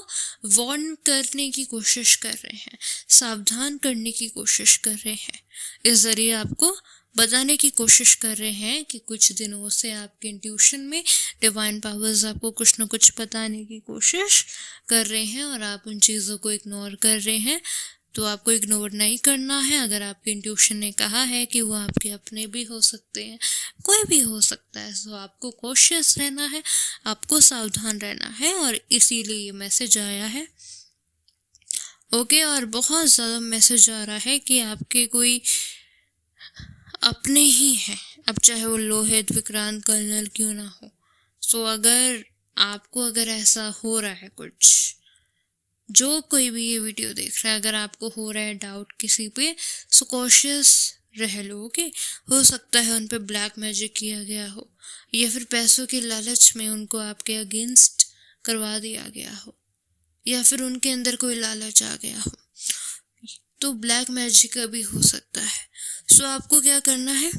वार्न करने की कोशिश कर रहे हैं, सावधान करने की कोशिश कर रहे हैं। इस ज़रिए आपको बताने की कोशिश कर रहे हैं कि कुछ दिनों से आपके इंट्यूशन में डिवाइन पावर्स आपको कुछ न कुछ बताने की कोशिश कर रहे हैं और आप उन चीज़ों को इग्नोर कर रहे हैं। तो आपको इग्नोर नहीं करना है। अगर आपके इंट्यूशन ने कहा है कि वो आपके अपने भी हो सकते हैं, कोई भी हो सकता है, तो आपको कॉशियस रहना है, आपको सावधान रहना है और इसीलिए ये मैसेज आया है। ओके, और बहुत ज़्यादा मैसेज आ रहा है कि आपके कोई अपने ही हैं, अब चाहे वो लोहित, विक्रांत, कर्नल क्यों ना हो। सो अगर ऐसा हो रहा है कुछ, जो कोई भी ये वीडियो देख रहा है, अगर आपको हो रहा है डाउट किसी पे, सो कॉशियस रह लो। ओके, हो सकता है उन पे ब्लैक मैजिक किया गया हो या फिर पैसों के लालच में उनको आपके अगेंस्ट करवा दिया गया हो या फिर उनके अंदर कोई लालच आ गया हो। तो ब्लैक मैजिक का भी हो सकता है। सो आपको क्या करना है,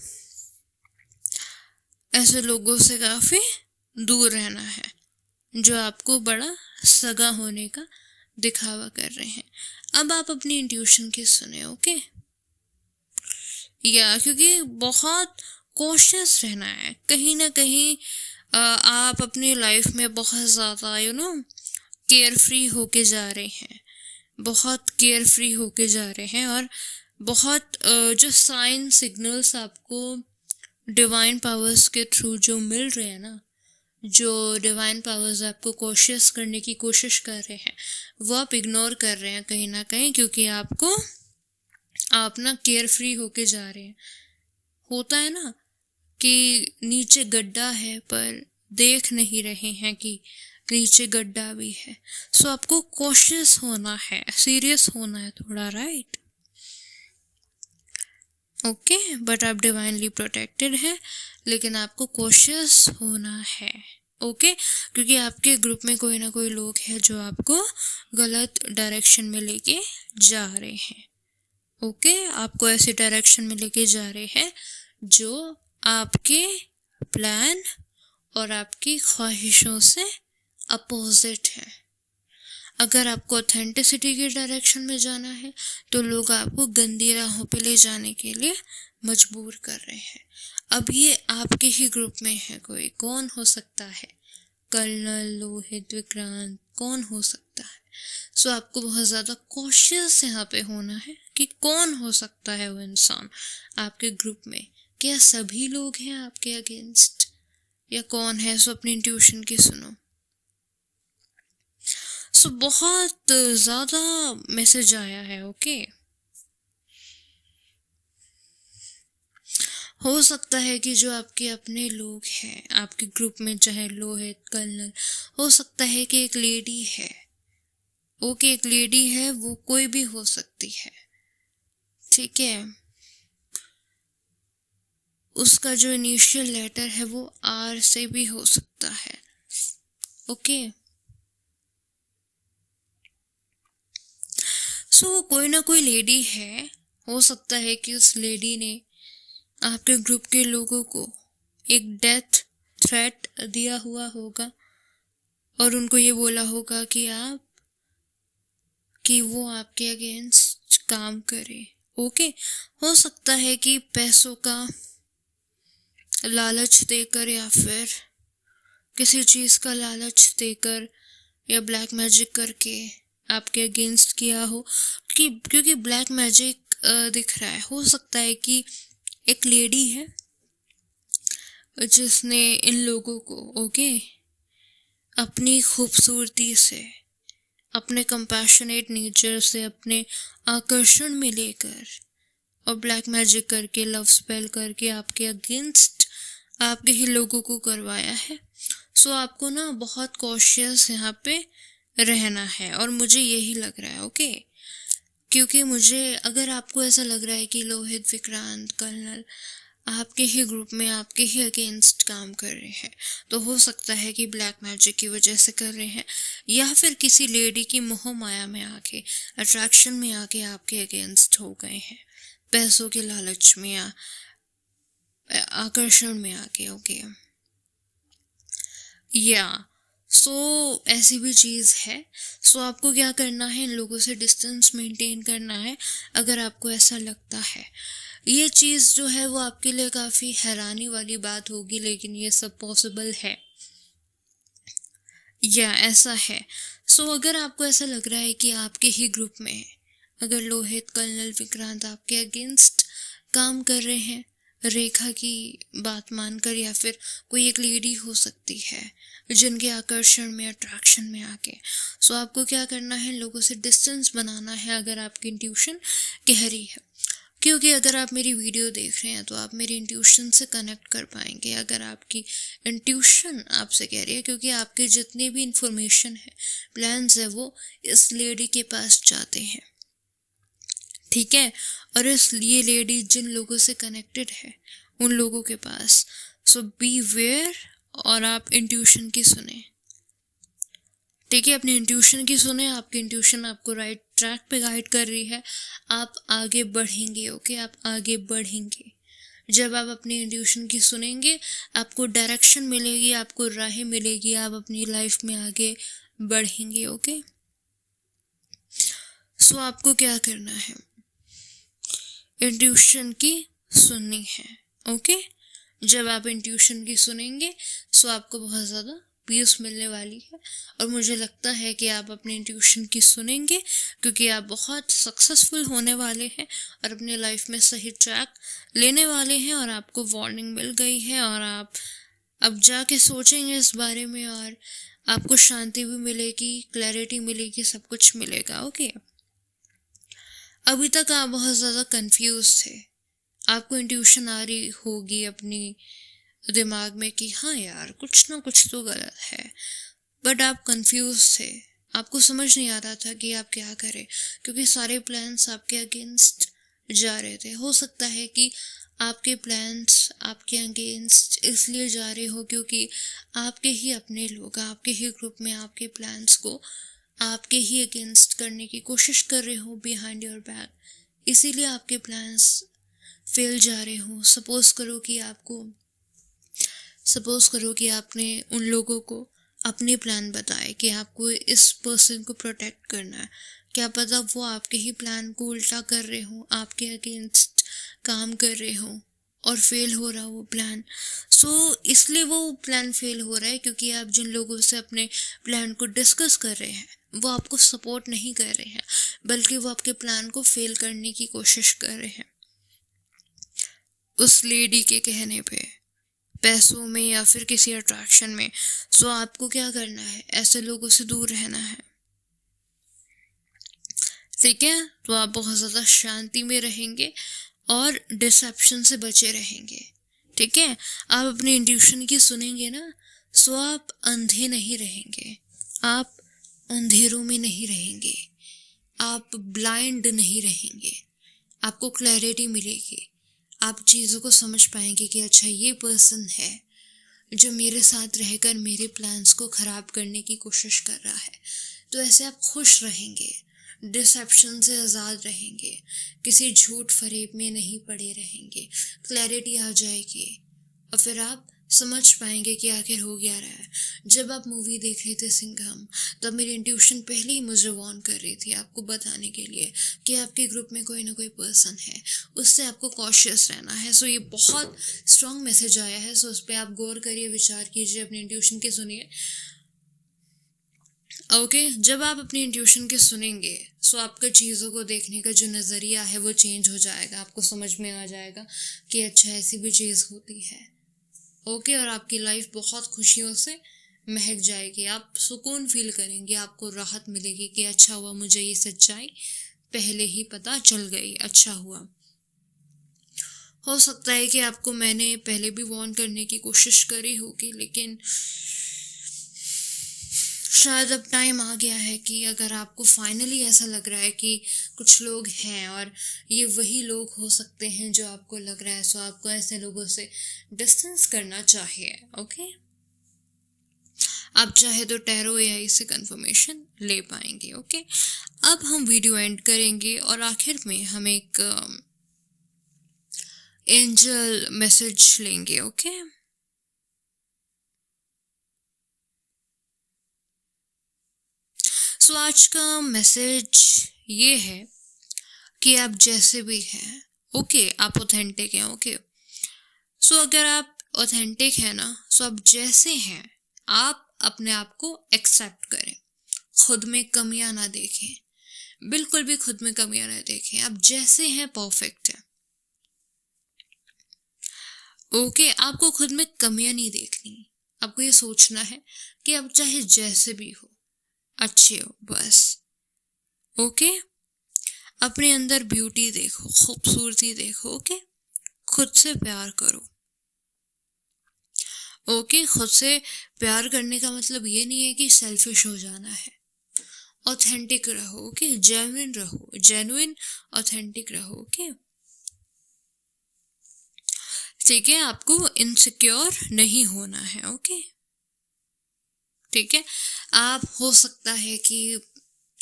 ऐसे लोगों से काफ़ी दूर रहना है जो आपको बड़ा सगा होने का दिखावा कर रहे हैं। अब आप अपनी इंट्यूशन की सुने। ओके, क्योंकि बहुत कॉशियस रहना है। कहीं ना कहीं आप अपनी लाइफ में बहुत ज़्यादा केयर फ्री होके जा रहे हैं, बहुत केयर फ्री होके जा रहे हैं और बहुत जो साइन सिग्नल्स आपको डिवाइन पावर्स के थ्रू जो मिल रहे हैं ना, जो डिवाइन पावर्स आपको कॉशियस करने की कोशिश कर रहे हैं, वो आप इग्नोर कर रहे हैं कहीं ना कहीं, क्योंकि आप ना केयर फ्री होके जा रहे हैं। होता है ना कि नीचे गड्ढा है पर देख नहीं रहे हैं कि नीचे गड्ढा भी है। सो आपको कॉशियस होना है, सीरियस होना है थोड़ा, राइट? ओके, बट आप डिवाइनली प्रोटेक्टेड हैं, लेकिन आपको कॉशियस होना है। ओके, क्योंकि आपके ग्रुप में कोई ना कोई लोग हैं जो आपको गलत डायरेक्शन में लेके जा रहे हैं। ओके, आपको ऐसी डायरेक्शन में लेके जा रहे हैं जो आपके प्लान और आपकी ख्वाहिशों से अपोजिट है। अगर आपको ऑथेंटिसिटी के डायरेक्शन में जाना है तो लोग आपको गंदी राहों पे ले जाने के लिए मजबूर कर रहे हैं। अब ये आपके ही ग्रुप में है कोई, कौन हो सकता है? कर्नल, लोहित, विक्रांत, कौन हो सकता है? सो आपको बहुत ज़्यादा कॉशियस यहाँ पे होना है कि कौन हो सकता है वो इंसान आपके ग्रुप में। क्या सभी लोग हैं आपके अगेंस्ट या कौन है? सो अपनी इंट्यूशन की सुनो। सो बहुत ज़्यादा मैसेज आया है। ओके, हो सकता है कि जो आपके अपने लोग हैं आपके ग्रुप में, चाहे लोहित, कर्नल, हो सकता है कि एक लेडी है। ओके, एक लेडी है, वो कोई भी हो सकती है, ठीक है? उसका जो इनिशियल लेटर है वो आर से भी हो सकता है। ओके, सो कोई ना कोई लेडी है। हो सकता है कि उस लेडी ने आपके ग्रुप के लोगों को एक डेथ थ्रेट दिया हुआ होगा और उनको ये बोला होगा कि वो आपके अगेंस्ट काम करे। ओके, हो सकता है कि पैसों का लालच देकर या फिर किसी चीज़ का लालच देकर या ब्लैक मैजिक करके आपके अगेंस्ट किया हो, क्योंकि ब्लैक मैजिक दिख रहा है। हो सकता है कि एक लेडी है जिसने इन लोगों को अपनी खूबसूरती से, अपने कंपैशनेट नेचर से, अपने आकर्षण में लेकर और ब्लैक मैजिक करके, लव स्पेल करके आपके अगेंस्ट आपके ही लोगों को करवाया है। सो आपको ना बहुत कॉशियस यहाँ पे रहना है और मुझे यही लग रहा है। ओके, क्योंकि अगर आपको ऐसा लग रहा है कि लोहित, विक्रांत, कर्नल आपके ही ग्रुप में आपके ही अगेंस्ट काम कर रहे हैं। तो हो सकता है कि ब्लैक मैजिक की वजह से कर रहे हैं, या फिर किसी लेडी की मोह माया में आके, अट्रैक्शन में आके आपके अगेंस्ट हो गए हैं, पैसों के लालच में या आकर्षण में आके। ओके, या सो ऐसी भी चीज़ है। सो आपको क्या करना है, इन लोगों से डिस्टेंस मेंटेन करना है अगर आपको ऐसा लगता है। ये चीज़ जो है वो आपके लिए काफ़ी हैरानी वाली बात होगी, लेकिन ये सब पॉसिबल है, या ऐसा है। सो अगर आपको ऐसा लग रहा है कि आपके ही ग्रुप में है, अगर लोहित, कर्नल, विक्रांत आपके अगेंस्ट काम कर रहे हैं, रेखा की बात मानकर, या फिर कोई एक लेडी हो सकती है जिनके आकर्षण में, अट्रैक्शन में आके, सो आपको क्या करना है, लोगों से डिस्टेंस बनाना है अगर आपकी इंट्यूशन कह रही है। क्योंकि अगर आप मेरी वीडियो देख रहे हैं तो आप मेरी इंट्यूशन से कनेक्ट कर पाएंगे अगर आपकी इंट्यूशन आपसे कह रही है, क्योंकि आपके जितने भी इंफॉर्मेशन है, प्लान्स है, वो इस लेडी के पास जाते हैं, ठीक है। और इसलिए लेडी जिन लोगों से कनेक्टेड है उन लोगों के पास। सो बी वेयर, और आप इंट्यूशन की सुने, ठीक है, अपनी इंट्यूशन की सुने। आपकी इंट्यूशन आपको राइट ट्रैक पे गाइड कर रही है, आप आगे बढ़ेंगे। ओके, आप आगे बढ़ेंगे। जब आप अपनी इंट्यूशन की सुनेंगे, आपको डायरेक्शन मिलेगी, आपको राहें मिलेगी, आप अपनी लाइफ में आगे बढ़ेंगे। ओके, सो आपको क्या करना है, इंट्यूशन की सुननी है। ओके, जब आप इंट्यूशन की सुनेंगे सो आपको बहुत ज़्यादा पीस मिलने वाली है, और मुझे लगता है कि आप अपने इंट्यूशन की सुनेंगे, क्योंकि आप बहुत सक्सेसफुल होने वाले हैं और अपने लाइफ में सही ट्रैक लेने वाले हैं, और आपको वार्निंग मिल गई है, और आप अब जाके सोचेंगे इस बारे में, और आपको शांति भी मिलेगी, क्लैरिटी मिलेगी, सब कुछ मिलेगा। ओके, अभी तक आप बहुत ज़्यादा कंफ्यूज थे, आपको इंट्यूशन आ रही होगी अपनी दिमाग में कि हाँ यार कुछ ना कुछ तो गलत है, बट आप कंफ्यूज थे, आपको समझ नहीं आ रहा था कि आप क्या करें, क्योंकि सारे प्लान्स आपके अगेंस्ट जा रहे थे। हो सकता है कि आपके प्लान्स आपके अगेंस्ट इसलिए जा रहे हो क्योंकि आपके ही अपने लोग, आपके ही ग्रुप में आपके प्लान्स को आपके ही अगेंस्ट करने की कोशिश कर रहे हो बिहाइंड योर बैक, इसीलिए आपके प्लान्स फेल जा रहे हो। सपोज करो कि आपने उन लोगों को अपने प्लान बताए कि आपको इस पर्सन को प्रोटेक्ट करना है, क्या पता वो आपके ही प्लान को उल्टा कर रहे हो, आपके अगेंस्ट काम कर रहे हो, और फेल हो रहा वो प्लान। सो इसलिए वो प्लान फेल हो रहा है क्योंकि आप जिन लोगों से अपने प्लान को डिस्कस कर रहे हैं वो आपको सपोर्ट नहीं कर रहे हैं, बल्कि वो आपके प्लान को फेल करने की कोशिश कर रहे हैं उस लेडी के कहने पे, पैसों में या फिर किसी अट्रैक्शन में। सो आपको क्या करना है, ऐसे लोगों से दूर रहना है, ठीक है। तो आप बहुत ज़्यादा शांति में रहेंगे और डिसेप्शन से बचे रहेंगे, ठीक है। आप अपनी इंट्यूशन की सुनेंगे ना, सो आप अंधे नहीं रहेंगे, आप अंधेरों में नहीं रहेंगे, आप ब्लाइंड नहीं रहेंगे, आपको क्लैरिटी मिलेगी, आप चीज़ों को समझ पाएंगे कि अच्छा ये पर्सन है जो मेरे साथ रहकर मेरे प्लान्स को ख़राब करने की कोशिश कर रहा है। तो ऐसे आप खुश रहेंगे, डिसेप्शन से आज़ाद रहेंगे, किसी झूठ फरेब में नहीं पड़े रहेंगे, क्लैरिटी आ जाएगी, और फिर आप समझ पाएंगे कि आखिर हो क्या रहा है। जब आप मूवी देख रहे थे सिंघम, तब मेरी इंट्यूशन पहले ही मुझे वार्न कर रही थी आपको बताने के लिए कि आपके ग्रुप में कोई ना कोई पर्सन है, उससे आपको कॉशियस रहना है। सो ये बहुत स्ट्रॉन्ग मैसेज आया है, सो उस पर आप गौर करिए, विचार कीजिए, अपनी इंट्यूशन की सुनिए। ओके, जब आप अपनी इंट्यूशन के सुनेंगे सो आपका चीज़ों को देखने का जो नज़रिया है वो चेंज हो जाएगा, आपको समझ में आ जाएगा कि अच्छा ऐसी भी चीज़ होती है। ओके, और आपकी लाइफ बहुत खुशियों से महक जाएगी, आप सुकून फील करेंगे, आपको राहत मिलेगी कि अच्छा हुआ मुझे ये सच्चाई पहले ही पता चल गई, अच्छा हुआ। हो सकता है कि आपको मैंने पहले भी वार्न करने की कोशिश करी होगी, लेकिन शायद अब टाइम आ गया है कि अगर आपको फाइनली ऐसा लग रहा है कि कुछ लोग हैं और ये वही लोग हो सकते हैं जो आपको लग रहा है, सो आपको ऐसे लोगों से डिस्टेंस करना चाहिए। ओके, आप चाहे तो टैरो एआई से कंफर्मेशन ले पाएंगे। ओके, अब हम वीडियो एंड करेंगे और आखिर में हम एक एंजल मैसेज लेंगे। ओके, सो आज का मैसेज ये है कि आप जैसे भी हैं, ओके, आप ऑथेंटिक हैं। ओके, सो अगर आप ऑथेंटिक हैं ना, सो आप जैसे हैं, आप अपने आप को एक्सेप्ट करें, खुद में कमियां ना देखें, बिल्कुल भी खुद में कमियां ना देखें। आप जैसे हैं परफेक्ट हैं। ओके, आपको खुद में कमियां नहीं देखनी, आपको ये सोचना है कि आप चाहे जैसे भी हो अच्छे हो बस। ओके, अपने अंदर ब्यूटी देखो, खूबसूरती देखो। ओके, खुद से प्यार करो। ओके, खुद से प्यार करने का मतलब ये नहीं है कि सेल्फिश हो जाना है। ऑथेंटिक रहो। ओके, जेन्युइन रहो, जेन्युइन ऑथेंटिक रहो। ओके, ठीक है, आपको इनसिक्योर नहीं होना है। ओके, ठीक है, आप हो सकता है कि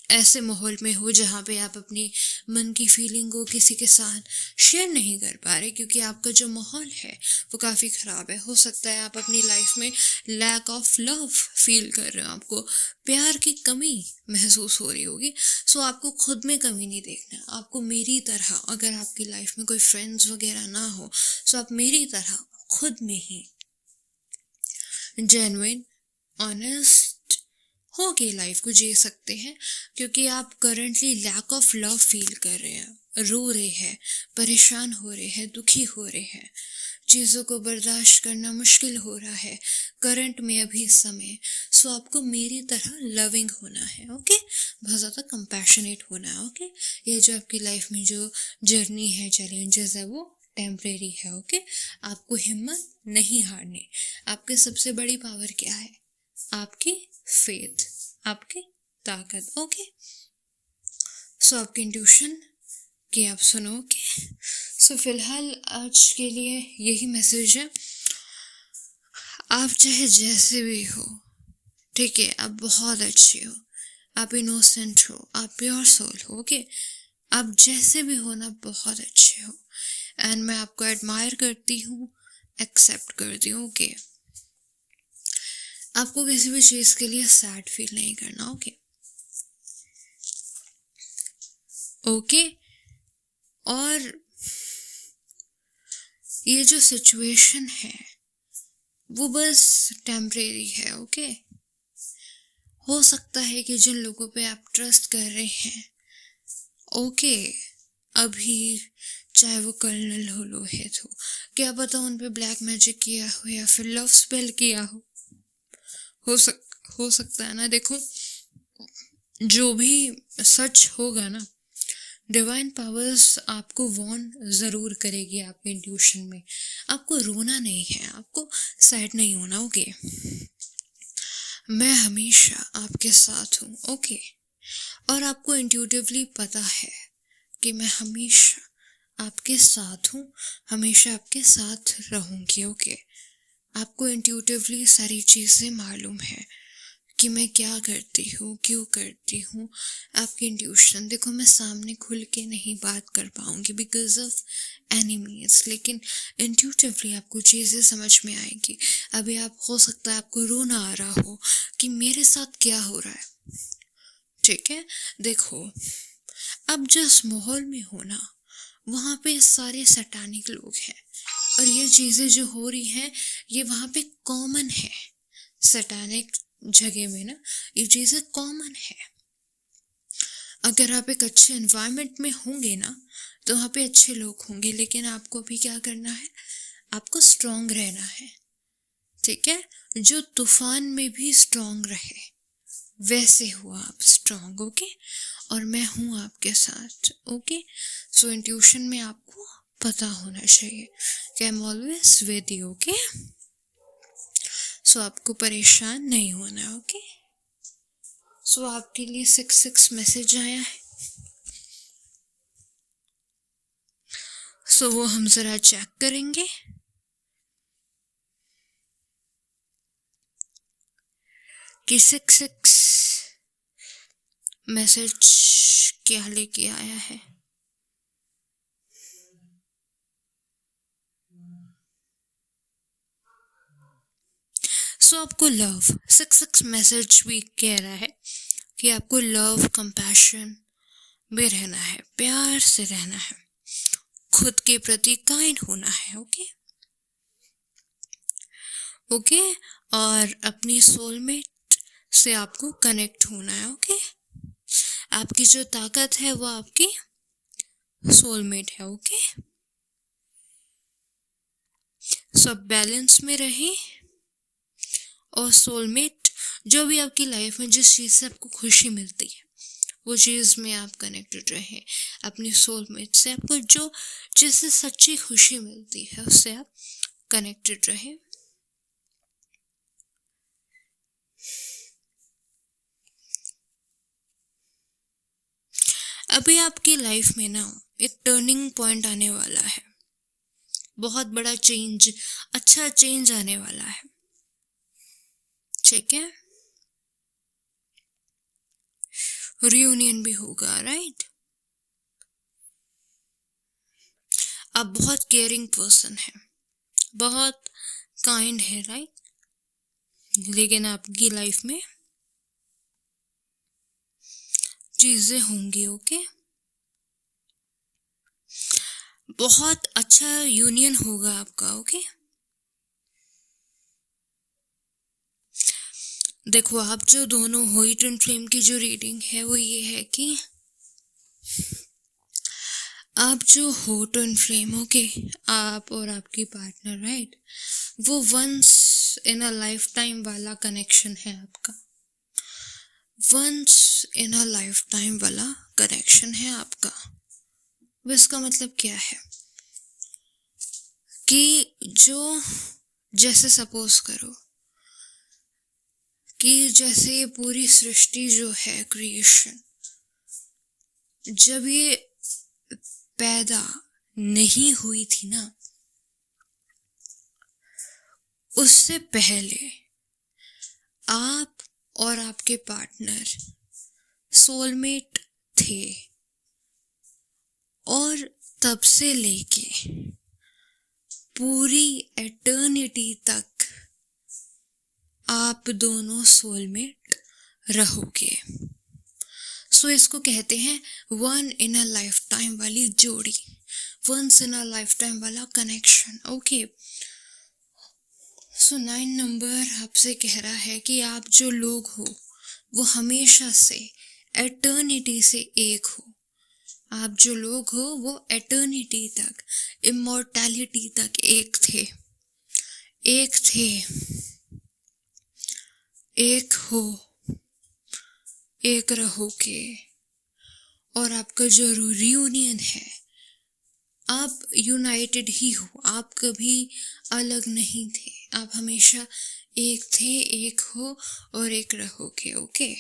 ऐसे माहौल में हो जहाँ पे आप अपनी मन की फीलिंग को किसी के साथ शेयर नहीं कर पा रहे, क्योंकि आपका जो माहौल है वो काफ़ी ख़राब है। हो सकता है आप अपनी लाइफ में लैक ऑफ लव फील कर रहे हो, आपको प्यार की कमी महसूस हो रही होगी। सो आपको खुद में कमी नहीं देखना, आपको मेरी तरह, अगर आपकी लाइफ में कोई फ्रेंड्स वगैरह ना हो, सो आप मेरी तरह खुद में ही जेन्युइन, ऑनेस्ट हो के लाइफ को जी सकते हैं। क्योंकि आप currently lack of love feel कर रहे हैं, रो रहे हैं, परेशान हो रहे हैं, दुखी हो रहे हैं, चीज़ों को बर्दाश्त करना मुश्किल हो रहा है करंट में अभी समय। सो आपको मेरी तरह लविंग होना है। ओके, बहुत ज़्यादा कंपैशनेट होना है। ओके, ये जो आपकी लाइफ में जो जर्नी है, चैलेंजेस है, वो टेम्परेरी है। ओके, आपको हिम्मत नहीं हारनी। आपकी सबसे बड़ी पावर क्या है? आपकी फेथ, आपकी ताकत। ओके, सो आपकी इंट्यूशन कि आप सुनोगे। सो फिलहाल आज के लिए यही मैसेज है, आप चाहे जैसे भी हो, ठीक है, आप बहुत अच्छे हो, आप इनोसेंट हो, आप प्योर सोल हो। ओके, आप जैसे भी हो ना, बहुत अच्छे हो, एंड मैं आपको एडमायर करती हूँ, एक्सेप्ट करती हूँ। ओके, आपको किसी भी चीज़ के लिए सैड फील नहीं करना। ओके, ओके, और ये जो सिचुएशन है वो बस टेम्परेरी है। ओके, हो सकता है कि जिन लोगों पे आप ट्रस्ट कर रहे हैं, ओके, अभी चाहे वो कर्नल हो, लोहित हो, क्या पता उन पे ब्लैक मैजिक किया हो या फिर लव स्पेल किया हो। हो सकता है ना। देखो, जो भी सच होगा ना, डिवाइन पावर्स आपको वॉर्न ज़रूर करेगी आपके इंट्यूशन में। आपको रोना नहीं है, आपको सैड नहीं होना। ओके, मैं हमेशा आपके साथ हूँ। ओके, और आपको इंट्यूटिवली पता है कि मैं हमेशा आपके साथ हूँ, हमेशा आपके साथ रहूँगी। ओके, आपको इंट्यूटिवली सारी चीज़ें मालूम है कि मैं क्या करती हूँ, क्यों करती हूँ। आपकी इंट्यूशन देखो, मैं सामने खुल के नहीं बात कर पाऊँगी बिकॉज ऑफ एनिमीज, लेकिन इंट्यूटिवली आपको चीज़ें समझ में आएगी। अभी आप, हो सकता है आपको रोना आ रहा हो कि मेरे साथ क्या हो रहा है। ठीक है, देखो, अब जिस माहौल में हो ना, वहाँ पे सारे सैटानिक लोग हैं, और ये चीज़ें जो हो रही हैं ये वहाँ पे कॉमन है। सैटानिक जगह में ना ये चीज़ें कॉमन है। अगर आप एक अच्छे एनवायरनमेंट में होंगे ना, तो वहाँ पे अच्छे लोग होंगे, लेकिन आपको भी क्या करना है? आपको स्ट्रांग रहना है। ठीक है, जो तूफान में भी स्ट्रांग रहे वैसे हो आप स्ट्रांग। ओके, और मैं हूँ आपके साथ। ओके, सो इंट्यूशन में आपको पता होना चाहिए कि I am always with you. Okay, so आपको परेशान नहीं होना। ओके, सो आपके लिए 66 मैसेज आया है। सो वो हम ज़रा चेक करेंगे कि 66 मैसेज क्या लेके आया है। सो आपको लव 66 मैसेज भी कह रहा है कि आपको लव कंपैशन में रहना है, प्यार से रहना है, खुद के प्रति काइंड होना है। ओके और अपनी सोलमेट से आपको कनेक्ट होना है। आपकी जो ताकत है वो आपकी सोलमेट है। सब बैलेंस में रहे और सोलमेट जो भी आपकी लाइफ में जिस चीज़ से आपको खुशी मिलती है वो चीज़ में आप कनेक्टेड रहे। अपनी सोलमेट से आपको जो जिससे सच्ची खुशी मिलती है उससे आप कनेक्टेड रहे। अभी आपकी लाइफ में ना एक टर्निंग पॉइंट आने वाला है, बहुत बड़ा चेंज, अच्छा चेंज आने वाला है। ठीक है, रियूनियन भी होगा, राइट। आप बहुत केयरिंग पर्सन है, बहुत काइंड है, राइट। लेकिन आपकी लाइफ में चीजें होंगी। बहुत अच्छा यूनियन होगा आपका। देखो, आप जो दोनों हो, ट्विन फ्लेम की जो रीडिंग है वो ये है कि आप जो हो ट्विन फ्लेम, आप और आपकी पार्टनर, राइट, वो once in a lifetime वाला कनेक्शन है आपका। Once in a lifetime वाला कनेक्शन है आपका। इसका मतलब क्या है कि जो जैसे सपोज करो कि जैसे ये पूरी सृष्टि जो है, क्रिएशन, जब ये पैदा नहीं हुई थी ना, उससे पहले आप और आपके पार्टनर सोलमेट थे और तब से लेके पूरी एटर्निटी तक आप दोनों सोलमेट रहोगे। सो इसको कहते हैं one in a lifetime वाली जोड़ी, once in a lifetime वाला कनेक्शन। सो 9 नंबर आपसे कह रहा है कि आप जो लोग हो वो हमेशा से एटर्निटी से एक हो। आप जो लोग हो वो एटर्निटी तक, इमॉर्टैलिटी तक एक थे, एक हो, एक रहोगे। और आपका जो रियूनियन है, आप यूनाइटेड ही हो, आप कभी अलग नहीं थे, आप हमेशा एक थे, एक हो और एक रहोगे।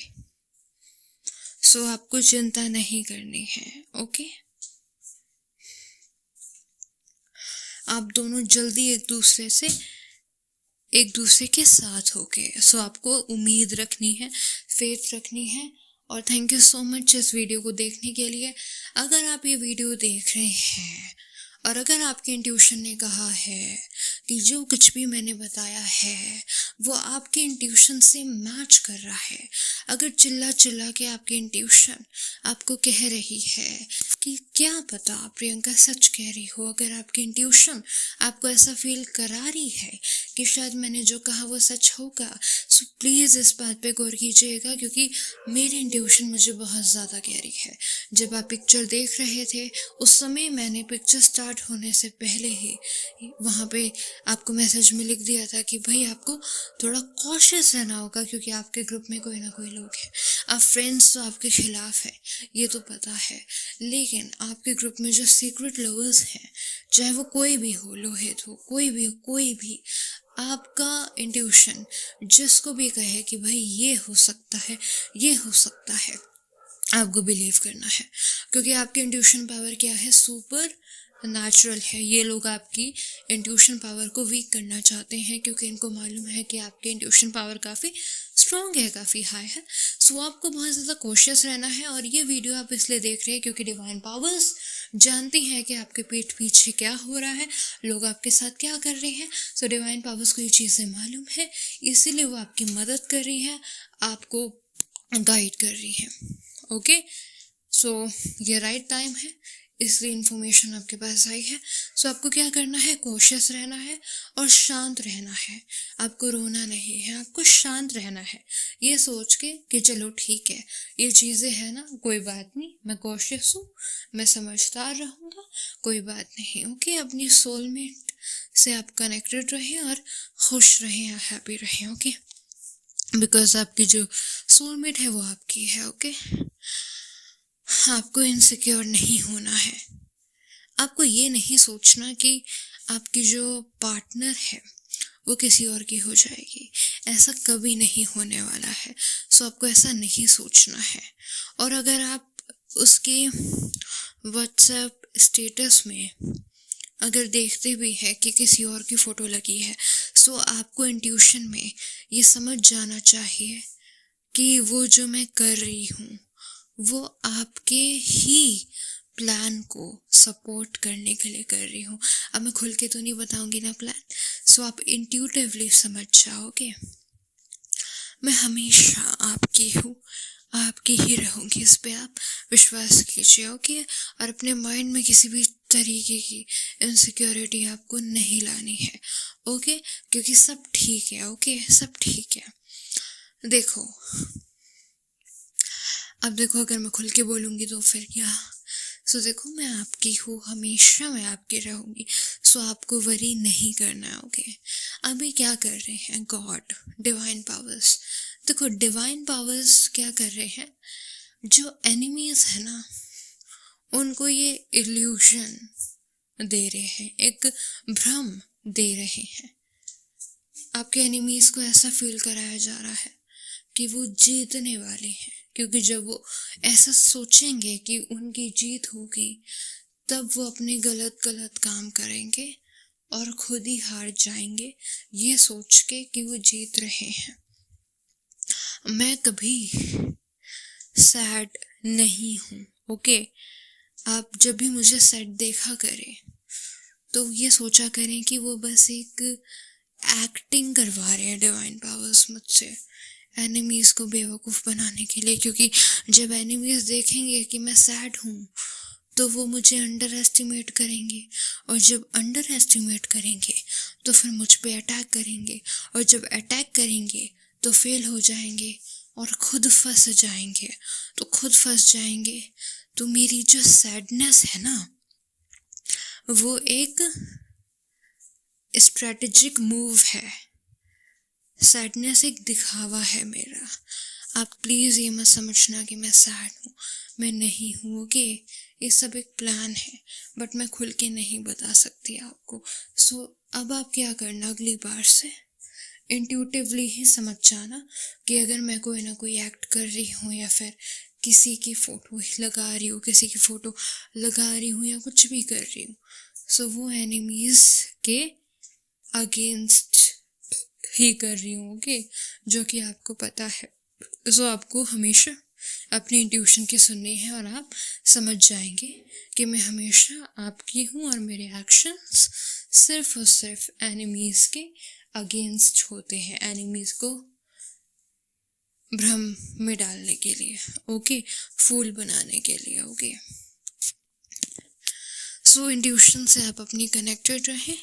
सो आपको चिंता नहीं करनी है। आप दोनों जल्दी एक दूसरे के साथ होगे। सो आपको उम्मीद रखनी है, फेथ रखनी है। और थैंक यू सो मच इस वीडियो को देखने के लिए। अगर आप ये वीडियो देख रहे हैं और अगर आपके इंट्यूशन ने कहा है कि जो कुछ भी मैंने बताया है वो आपके इंट्यूशन से मैच कर रहा है, अगर चिल्ला चिल्ला के आपकी इंट्यूशन आपको कह रही है कि क्या पता प्रियंका सच कह रही हो, अगर आपकी इंट्यूशन आपको ऐसा फील करा रही है कि शायद मैंने जो कहा वो सच होगा, सो प्लीज़ इस बात पे गौर कीजिएगा, क्योंकि मेरी इंट्यूशन मुझे बहुत ज़्यादा कह रही है। जब आप पिक्चर देख रहे थे उस समय मैंने पिक्चर स्टार्ट होने से पहले ही वहाँ पे आपको मैसेज में लिख दिया था कि भाई आपको थोड़ा कॉशियस रहना होगा, क्योंकि आपके ग्रुप में कोई ना कोई लोग हैं। आप फ्रेंड्स तो आपके खिलाफ हैं, ये तो पता है, लेकिन आपके ग्रुप में जो सीक्रेट लवर्स हैं, चाहे वो कोई भी हो, लोहित हो, कोई भी, आपका इंट्यूशन जिसको भी कहे कि भाई ये हो सकता है, ये हो सकता है, आपको बिलीव करना है, क्योंकि आपकी इंट्यूशन पावर क्या है, सुपर नेचुरल है। ये लोग आपकी इंट्यूशन पावर को वीक करना चाहते हैं क्योंकि इनको मालूम है कि आपकी इंट्यूशन पावर काफ़ी स्ट्रॉन्ग है, काफ़ी हाई है। सो आपको बहुत ज़्यादा कॉशियस रहना है। और ये वीडियो आप इसलिए देख रहे हैं क्योंकि डिवाइन पावर्स जानती हैं कि आपके पीठ पीछे क्या हो रहा है, लोग आपके साथ क्या कर रहे हैं। सो डिवाइन पावर्स को ये चीज़ें मालूम है, इसीलिए वो आपकी मदद कर रही है, आपको गाइड कर रही है। ओके, सो ये राइट टाइम है, इसलिए इन्फॉर्मेशन आपके पास आई है। सो आपको क्या करना है, कॉशियस रहना है और शांत रहना है। आपको रोना नहीं है, आपको शांत रहना है, ये सोच के कि चलो ठीक है, ये चीज़ें हैं ना, कोई बात नहीं, मैं कॉशियस हूँ, मैं समझदार रहूँगा, कोई बात नहीं। ओके, अपनी सोलमेट से आप कनेक्टेड रहें और खुश रहें या हैप्पी रहें। ओके, बिकॉज आपकी जो सोलमेट है वो आपकी है। ओके, आपको इनसिक्योर नहीं होना है। आपको ये नहीं सोचना कि आपकी जो पार्टनर है वो किसी और की हो जाएगी, ऐसा कभी नहीं होने वाला है। सो आपको ऐसा नहीं सोचना है। और अगर आप उसके व्हाट्सएप स्टेटस में अगर देखते भी हैं कि किसी और की फ़ोटो लगी है, सो आपको इंट्यूशन में ये समझ जाना चाहिए कि वो जो मैं कर रही हूँ वो आपके ही प्लान को सपोर्ट करने के लिए कर रही हूँ। अब मैं खुल के तो नहीं बताऊंगी ना प्लान, सो आप इंट्यूटिवली समझ जाओगे। मैं हमेशा आपकी हूँ, आपकी ही रहूँगी, इस पे आप विश्वास कीजिए। ओके, और अपने माइंड में किसी भी तरीके की इनसिक्योरिटी आपको नहीं लानी है। ओके, क्योंकि सब ठीक है। ओके, सब ठीक है। देखो, अब देखो, अगर मैं खुल के बोलूँगी तो फिर क्या। सो देखो, मैं आपकी हूँ, हमेशा मैं आपकी रहूँगी। सो आपको वरी नहीं करना है। ओके, अभी क्या कर रहे हैं गॉड, डिवाइन पावर्स। देखो, डिवाइन पावर्स क्या कर रहे हैं, जो एनिमीज है ना उनको ये इल्यूशन दे रहे हैं, एक भ्रम दे रहे हैं। आपके एनिमीज को ऐसा फील कराया जा रहा है कि वो जीतने वाले हैं, क्योंकि जब वो ऐसा सोचेंगे कि उनकी जीत होगी तब वो अपने गलत गलत काम करेंगे और खुद ही हार जाएंगे, ये सोच के कि वो जीत रहे हैं। मैं कभी सैड नहीं हूँ। ओके, आप जब भी मुझे सैड देखा करें तो ये सोचा करें कि वो बस एक एक्टिंग करवा रहे हैं डिवाइन पावर्स मुझसे, एनिमीज़ को बेवकूफ़ बनाने के लिए। क्योंकि जब एनिमीज़ देखेंगे कि मैं सैड हूँ तो वो मुझे अंडर एस्टिमेट करेंगे, और जब अंडर एस्टिमेट करेंगे तो फिर मुझ पे अटैक करेंगे, और जब अटैक करेंगे तो फेल हो जाएंगे और खुद फंस जाएंगे। तो खुद फंस जाएंगे तो मेरी जो सैडनेस है ना वो एक स्ट्रेटेजिक मूव है। सैडनेस एक दिखावा है मेरा। आप प्लीज़ ये मत समझना कि मैं सैड हूँ, मैं नहीं हूँ। ओके, ये सब एक प्लान है, बट मैं खुल के नहीं बता सकती आपको। सो अब आप क्या करना, अगली बार से इंट्यूटिवली ही समझ जाना कि अगर मैं कोई ना कोई एक्ट कर रही हूँ या फिर किसी की फ़ोटो लगा रही हूँ, किसी की फ़ोटो लगा रही हूँ या कुछ भी कर रही हूँ, सो वो एनिमीज़ के अगेंस्ट ही कर रही हूँ। ओके, जो कि आपको पता है। सो आपको हमेशा अपनी इंट्यूशन की सुननी है और आप समझ जाएंगे कि मैं हमेशा आपकी हूँ और मेरे एक्शंस सिर्फ और सिर्फ एनिमीज़ के अगेंस्ट होते हैं, एनिमीज़ को भ्रम में डालने के लिए। ओके, फूल बनाने के लिए। ओके, सो इंट्यूशन से आप अपनी कनेक्टेड रहें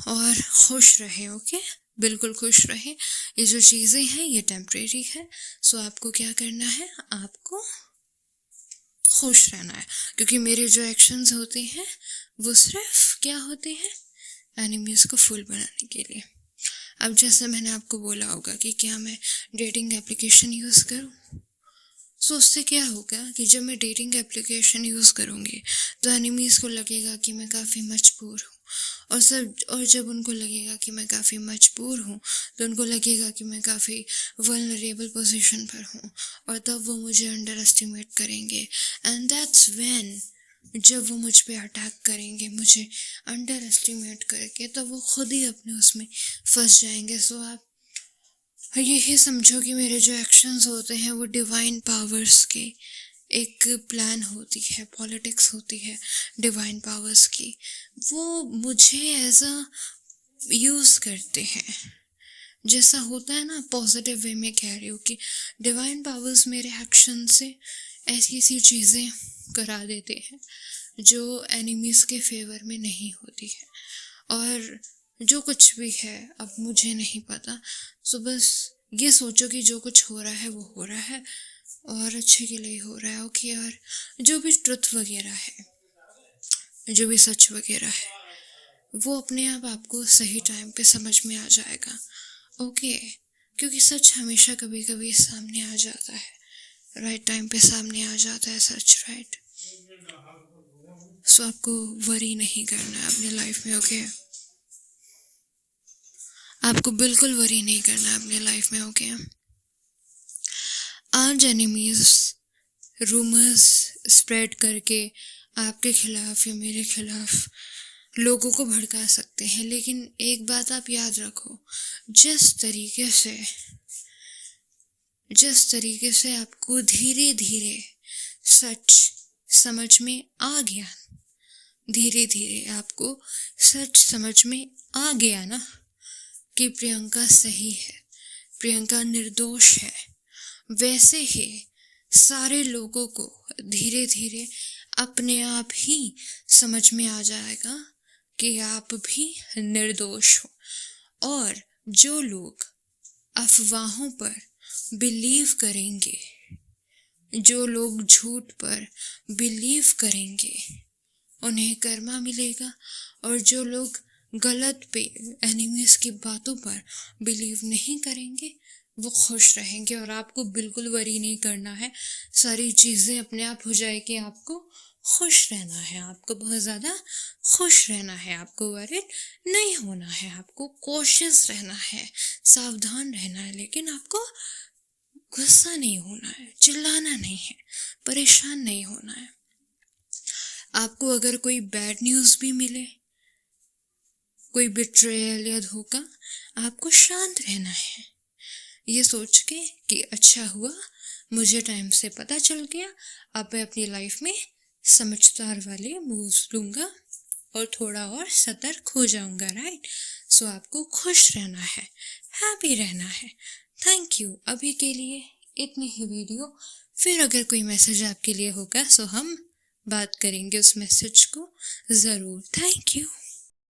और खुश रहें। ओके, बिल्कुल खुश रहें। ये जो चीज़ें हैं ये टेम्परेरी है। सो आपको क्या करना है, आपको खुश रहना है, क्योंकि मेरे जो एक्शंस होते हैं वो सिर्फ क्या होते हैं, एनिमीज़ को फूल बनाने के लिए। अब जैसे मैंने आपको बोला होगा कि क्या मैं डेटिंग एप्लीकेशन यूज़ करूँ, सो उससे क्या होगा कि जब मैं डेटिंग एप्लीकेशन यूज़ करूँगी तो एनिमीज़ को लगेगा कि मैं काफ़ी मजबूर हूँ, और जब उनको लगेगा कि मैं काफ़ी मजबूर हूँ, तो उनको लगेगा कि मैं काफ़ी वल्नरेबल पोजीशन पर हूँ, और तब वो मुझे अंडर एस्टिमेट करेंगे। एंड दैट्स व्हेन, जब वो मुझ पे अटैक करेंगे मुझे अंडर एस्टिमेट करके, तब वो खुद ही अपने उसमें फंस जाएंगे। सो आप यही समझो कि मेरे जो एक्शंस होते हैं वो डिवाइन पावर्स के एक प्लान होती है, पॉलिटिक्स होती है डिवाइन पावर्स की। वो मुझे एज अ यूज़ करते हैं। जैसा होता है ना, पॉजिटिव वे में कह रही हूँ कि डिवाइन पावर्स मेरे एक्शन से ऐसी ऐसी चीज़ें करा देते हैं जो एनिमीज़ के फेवर में नहीं होती है। और जो कुछ भी है अब मुझे नहीं पता, सो बस ये सोचो कि जो कुछ हो रहा है वो हो रहा है और अच्छे के लिए हो रहा है। ओके यार, जो भी ट्रुथ वगैरह है, जो भी सच वगैरह है, वो अपने आप आपको सही टाइम पे समझ में आ जाएगा। ओके, क्योंकि सच हमेशा कभी कभी सामने आ जाता है, राइट टाइम पे सामने आ जाता है सच, राइट। सो आपको वरी नहीं करना है अपनी लाइफ में। ओके, आपको बिल्कुल वरी नहीं करना है अपनी लाइफ में। ओके, आज एनिमीज रूमर्स स्प्रेड करके आपके खिलाफ या मेरे खिलाफ लोगों को भड़का सकते हैं, लेकिन एक बात आप याद रखो, जिस तरीके से आपको धीरे धीरे सच समझ में आ गया, धीरे धीरे आपको सच समझ में आ गया ना कि प्रियंका सही है, प्रियंका निर्दोष है, वैसे ही सारे लोगों को धीरे धीरे अपने आप ही समझ में आ जाएगा कि आप भी निर्दोष हो। और जो लोग अफवाहों पर बिलीव करेंगे, जो लोग झूठ पर बिलीव करेंगे, उन्हें कर्मा मिलेगा। और जो लोग गलत पे एनिमीज की बातों पर बिलीव नहीं करेंगे, वो खुश रहेंगे। और आपको बिल्कुल वरी नहीं करना है, सारी चीज़ें अपने आप हो जाएगी। आपको खुश रहना है, आपको बहुत ज़्यादा खुश रहना है, आपको वरीड नहीं होना है, आपको कोशिश रहना है, सावधान रहना है, लेकिन आपको गुस्सा नहीं होना है, चिल्लाना नहीं है, परेशान नहीं होना है। आपको अगर कोई बैड न्यूज़ भी मिले, कोई बिट्रेयल या धोखा, आपको शांत रहना है, ये सोच के कि अच्छा हुआ मुझे टाइम से पता चल गया, अब मैं अपनी लाइफ में समझदार वाले मूव्स लूँगा और थोड़ा और सतर्क हो जाऊँगा, राइट। सो आपको खुश रहना है, हैप्पी रहना है। थैंक यू अभी के लिए इतनी ही वीडियो। फिर अगर कोई मैसेज आपके लिए होगा सो हम बात करेंगे उस मैसेज को ज़रूर। Thank you.